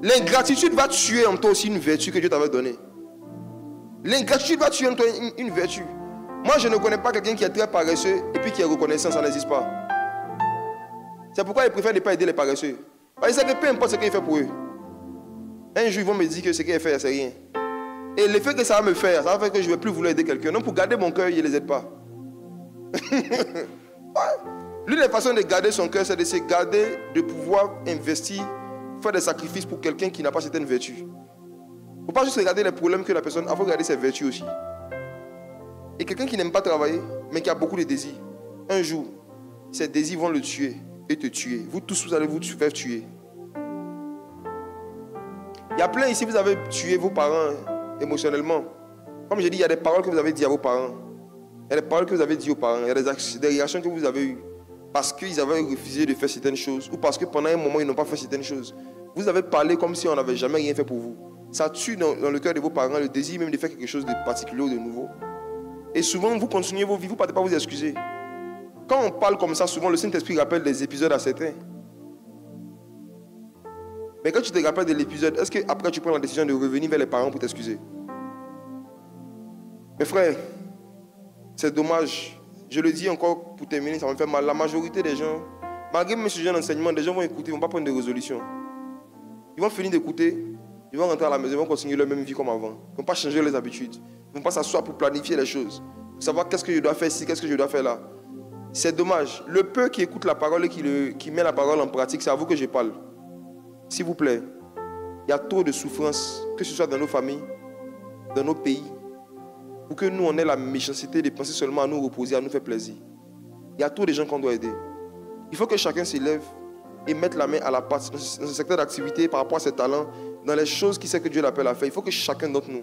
L'ingratitude va tuer en toi aussi une vertu que Dieu t'avait donnée. L'ingratitude va tuer en toi une vertu. Moi, je ne connais pas quelqu'un qui est très paresseux et puis qui est reconnaissant, ça n'existe pas. C'est pourquoi ils préfèrent ne pas aider les paresseux. Parce qu'ils savent que peu importe ce qu'il fait pour eux. Un jour, ils vont me dire que ce qu'il fait, c'est rien. Et l'effet que ça va me faire, ça va faire que je ne vais plus vouloir aider quelqu'un. Non, pour garder mon cœur, il ne les aide pas. L'une des façons de garder son cœur, c'est de se garder, de pouvoir investir, faire des sacrifices pour quelqu'un qui n'a pas certaines vertus. Il ne faut pas juste regarder les problèmes que la personne a, il faut regarder ses vertus aussi. Et quelqu'un qui n'aime pas travailler, mais qui a beaucoup de désirs, un jour, ces désirs vont le tuer et te tuer. Vous tous, vous allez vous faire tuer. Il y a plein ici, vous avez tué vos parents émotionnellement. Comme je dis, il y a des paroles que vous avez dites à vos parents. Il y a des paroles que vous avez dites aux parents. Il y a des réactions que vous avez eues parce qu'ils avaient refusé de faire certaines choses ou parce que pendant un moment, ils n'ont pas fait certaines choses. Vous avez parlé comme si on n'avait jamais rien fait pour vous. Ça tue dans le cœur de vos parents le désir même de faire quelque chose de particulier ou de nouveau. Et souvent, vous continuez vos vies, vous ne partez pas vous excuser. Quand on parle comme ça, souvent, le Saint-Esprit rappelle des épisodes à certains. Mais quand tu te rappelles de l'épisode, est-ce qu'après tu prends la décision de revenir vers les parents pour t'excuser? Mes frères, c'est dommage. Je le dis encore pour terminer, ça me fait mal. La majorité des gens, malgré mes sujets d'enseignement, des gens vont écouter, ils ne vont pas prendre de résolution. Ils vont finir d'écouter, ils vont rentrer à la maison, ils vont continuer leur même vie comme avant. Ils ne vont pas changer les habitudes. Ils ne vont pas s'asseoir pour planifier les choses. Pour savoir qu'est-ce que je dois faire ici, qu'est-ce que je dois faire là. C'est dommage. Le peu qui écoute la parole et qui met la parole en pratique, c'est à vous que je parle. S'il vous plaît, il y a trop de souffrance, que ce soit dans nos familles, dans nos pays, pour que nous, on ait la méchanceté de penser seulement à nous reposer, à nous faire plaisir. Il y a trop de gens qu'on doit aider. Il faut que chacun s'élève et mette la main à la pâte dans ce secteur d'activité par rapport à ses talents, dans les choses qu'il sait que Dieu l'appelle à faire. Il faut que chacun d'entre nous,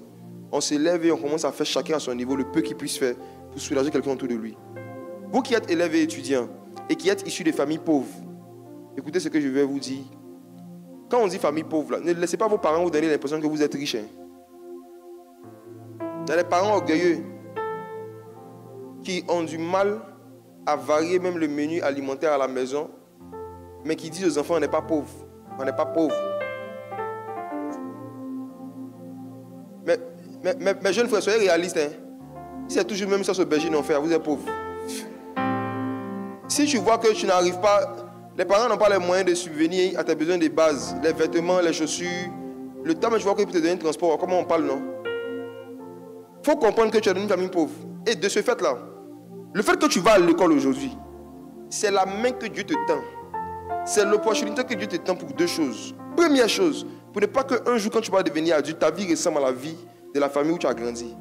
on s'élève et on commence à faire chacun à son niveau le peu qu'il puisse faire pour soulager quelqu'un autour de lui. Vous qui êtes élèves et étudiants et qui êtes issus de familles pauvres, écoutez ce que je vais vous dire. Quand on dit famille pauvre, là, ne laissez pas vos parents vous donner l'impression que vous êtes riches. Il y a des parents orgueilleux qui ont du mal à varier même le menu alimentaire à la maison, mais qui disent aux enfants, on n'est pas pauvre. On n'est pas pauvre. Mais jeunes frères, soyez réalistes. Hein. Si c'est toujours même ça, ce berger non fait, vous êtes pauvre. Si tu vois que tu n'arrives pas, les parents n'ont pas les moyens de subvenir à tes besoins de base, les vêtements, les chaussures, le temps, mais tu vois qu'ils peuvent te donner un transport. Comment on parle, non? Il faut comprendre que tu es dans une famille pauvre. Et de ce fait-là, le fait que tu vas à l'école aujourd'hui, c'est la main que Dieu te tend. C'est l'opportunité que Dieu te tend pour deux choses. Première chose, pour ne pas qu'un jour, quand tu vas devenir adulte, ta vie ressemble à la vie de la famille où tu as grandi.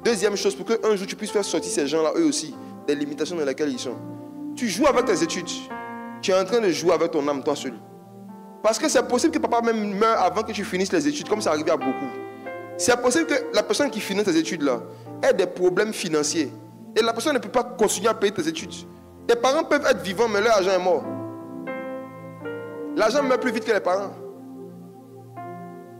Deuxième chose, pour qu'un jour tu puisses faire sortir ces gens-là, eux aussi, des limitations dans lesquelles ils sont. Tu joues avec tes études. Tu es en train de jouer avec ton âme, toi seul. Parce que c'est possible que papa même meure avant que tu finisses les études, comme ça arrive à beaucoup. C'est possible que la personne qui finit tes études-là ait des problèmes financiers. Et la personne ne peut pas continuer à payer tes études. Tes parents peuvent être vivants, mais leur argent est mort. L'argent meurt plus vite que les parents.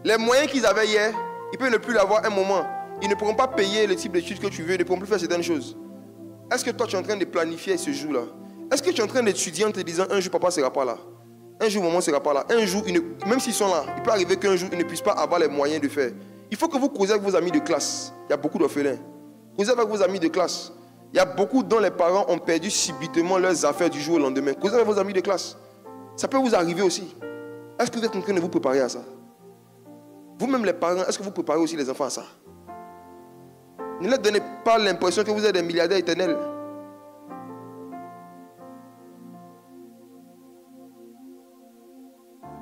Les moyens qu'ils avaient hier, ils peuvent ne plus l'avoir un moment. Ils ne pourront pas payer le type d'études que tu veux, ils ne pourront plus faire certaines choses. Est-ce que toi, tu es en train de planifier ce jour-là? Est-ce que tu es en train d'étudier en te disant, un jour, papa ne sera pas là? Un jour, maman ne sera pas là. Un jour, même s'ils sont là, il peut arriver qu'un jour, ils ne puissent pas avoir les moyens de faire. Il faut que vous causez avec vos amis de classe. Il y a beaucoup d'orphelins. Causez avec vos amis de classe. Il y a beaucoup dont les parents ont perdu subitement leurs affaires du jour au lendemain. Causez avec vos amis de classe. Ça peut vous arriver aussi. Est-ce que vous êtes en train de vous préparer à ça? Vous-même les parents, est-ce que vous préparez aussi les enfants à ça? Ne leur donnez pas l'impression que vous êtes des milliardaires éternels.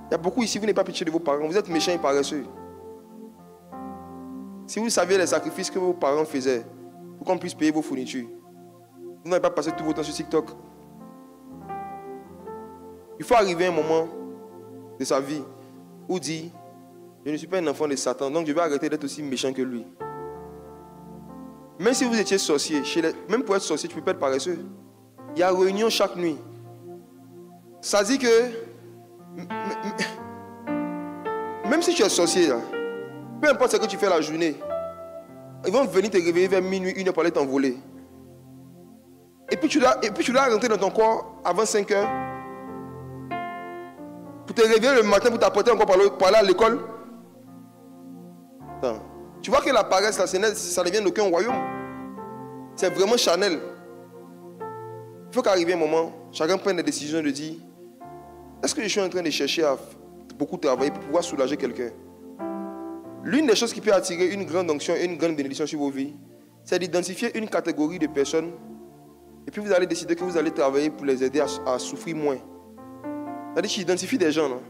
Il y a beaucoup ici, vous n'avez pas pitié de vos parents. Vous êtes méchants et paresseux. Si vous saviez les sacrifices que vos parents faisaient pour qu'on puisse payer vos fournitures, vous n'avez pas passé tout votre temps sur TikTok. Il faut arriver à un moment de sa vie où dit, je ne suis pas un enfant de Satan, donc je vais arrêter d'être aussi méchant que lui. Même si vous étiez sorcier, même pour être sorcier, tu peux pas être paresseux. Il y a réunion chaque nuit. Ça dit que même si tu es sorcier, là, peu importe ce que tu fais la journée, ils vont venir te réveiller vers minuit, 1h pour aller t'envoler. Et puis tu dois rentrer dans ton corps avant 5 heures pour te réveiller le matin pour t'apporter encore pour aller à l'école. Attends. Tu vois que la paresse, là, ça ne vient d'aucun royaume. C'est vraiment charnel. Il faut qu'arrive un moment, chacun prenne des décisions de dire, est-ce que je suis en train de chercher à beaucoup travailler pour pouvoir soulager quelqu'un? L'une des choses qui peut attirer une grande onction et une grande bénédiction sur vos vies, c'est d'identifier une catégorie de personnes et puis vous allez décider que vous allez travailler pour les aider à souffrir moins. C'est-à-dire que tu identifies des gens, non?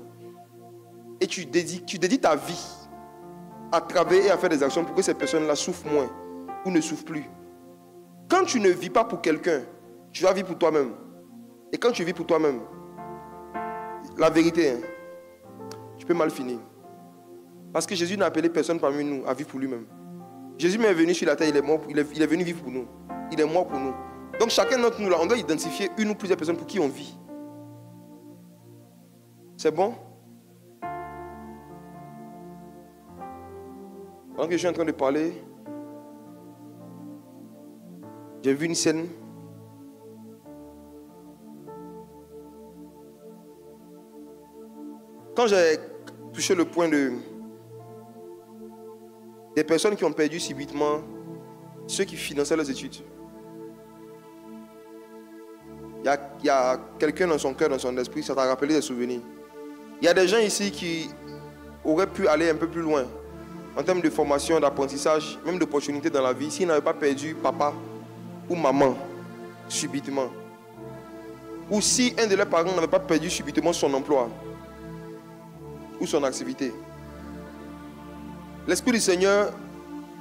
Et tu dédies ta vie à travailler et à faire des actions pour que ces personnes-là souffrent moins ou ne souffrent plus. Quand tu ne vis pas pour quelqu'un, tu vas vivre pour toi-même. Et quand tu vis pour toi-même, la vérité, hein, tu peux mal finir. Parce que Jésus n'a appelé personne parmi nous à vivre pour lui-même. Jésus est venu sur la terre, il est mort, il est venu vivre pour nous. Il est mort pour nous. Donc chacun d'entre nous, là, on doit identifier une ou plusieurs personnes pour qui on vit. C'est bon? Pendant que je suis en train de parler, j'ai vu une scène. Quand j'ai touché le point des personnes qui ont perdu subitement ceux qui finançaient leurs études, il y a quelqu'un dans son cœur, dans son esprit, ça t'a rappelé des souvenirs. Il y a des gens ici qui auraient pu aller un peu plus loin en termes de formation, d'apprentissage, même d'opportunités dans la vie, s'ils n'avaient pas perdu papa ou maman subitement. Ou si un de leurs parents n'avait pas perdu subitement son emploi ou son activité. L'Esprit du Seigneur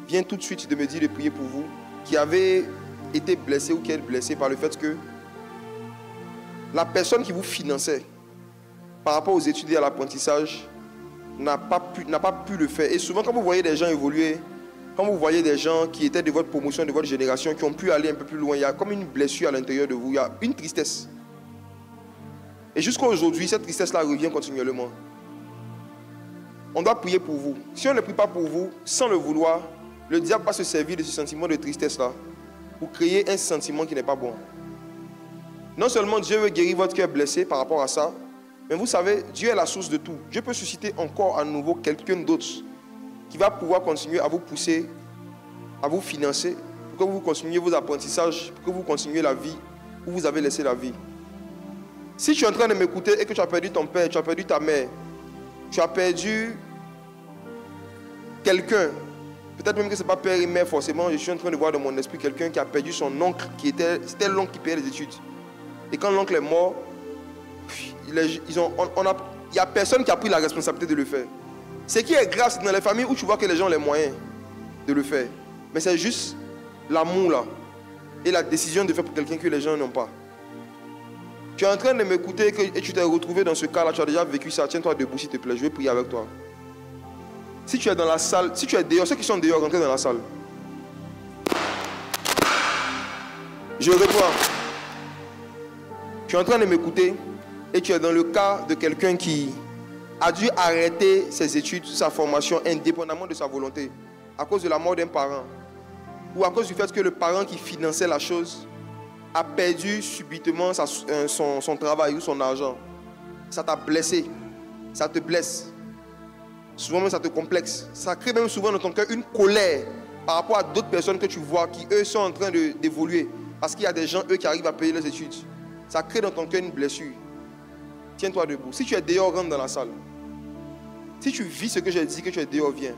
vient tout de suite de me dire de prier pour vous qui avez été blessé ou qui êtes blessé par le fait que la personne qui vous finançait par rapport aux études et à l'apprentissage n'a pas pu le faire. Et souvent quand vous voyez des gens évoluer, quand vous voyez des gens qui étaient de votre promotion, de votre génération, qui ont pu aller un peu plus loin, il y a comme une blessure à l'intérieur de vous, il y a une tristesse. Et jusqu'à aujourd'hui, cette tristesse-là revient continuellement. On doit prier pour vous. Si on ne prie pas pour vous, sans le vouloir, le diable va se servir de ce sentiment de tristesse-là pour créer un sentiment qui n'est pas bon. Non seulement Dieu veut guérir votre cœur blessé par rapport à ça, mais vous savez, Dieu est la source de tout. Dieu peut susciter encore à nouveau quelqu'un d'autre qui va pouvoir continuer à vous pousser, à vous financer, pour que vous continuiez vos apprentissages, pour que vous continuiez la vie où vous avez laissé la vie. Si tu es en train de m'écouter et que tu as perdu ton père, tu as perdu ta mère, tu as perdu quelqu'un, peut-être même que ce n'est pas père et mère forcément, je suis en train de voir dans mon esprit quelqu'un qui a perdu son oncle, c'était l'oncle qui payait les études. Et quand l'oncle est mort, il n'y a personne qui a pris la responsabilité de le faire. Ce qui est grave, c'est dans les familles où tu vois que les gens ont les moyens de le faire. Mais c'est juste l'amour là et la décision de faire pour quelqu'un que les gens n'ont pas. Tu es en train de m'écouter et tu t'es retrouvé dans ce cas-là, tu as déjà vécu ça. Tiens-toi debout s'il te plaît, je vais prier avec toi. Si tu es dans la salle, si tu es dehors, ceux qui sont dehors, rentrez dans la salle. Je reprends. Tu es en train de m'écouter et tu es dans le cas de quelqu'un qui a dû arrêter ses études, sa formation, indépendamment de sa volonté, à cause de la mort d'un parent, ou à cause du fait que le parent qui finançait la chose a perdu subitement son travail ou son argent. Ça t'a blessé, ça te blesse. Souvent même ça te complexe. Ça crée même souvent dans ton cœur une colère par rapport à d'autres personnes que tu vois qui eux sont en train d'évoluer. Parce qu'il y a des gens eux qui arrivent à payer leurs études. Ça crée dans ton cœur une blessure. Tiens-toi debout. Si tu es dehors, rentre dans la salle. Si tu vis ce que j'ai dit, que tu es dehors, viens.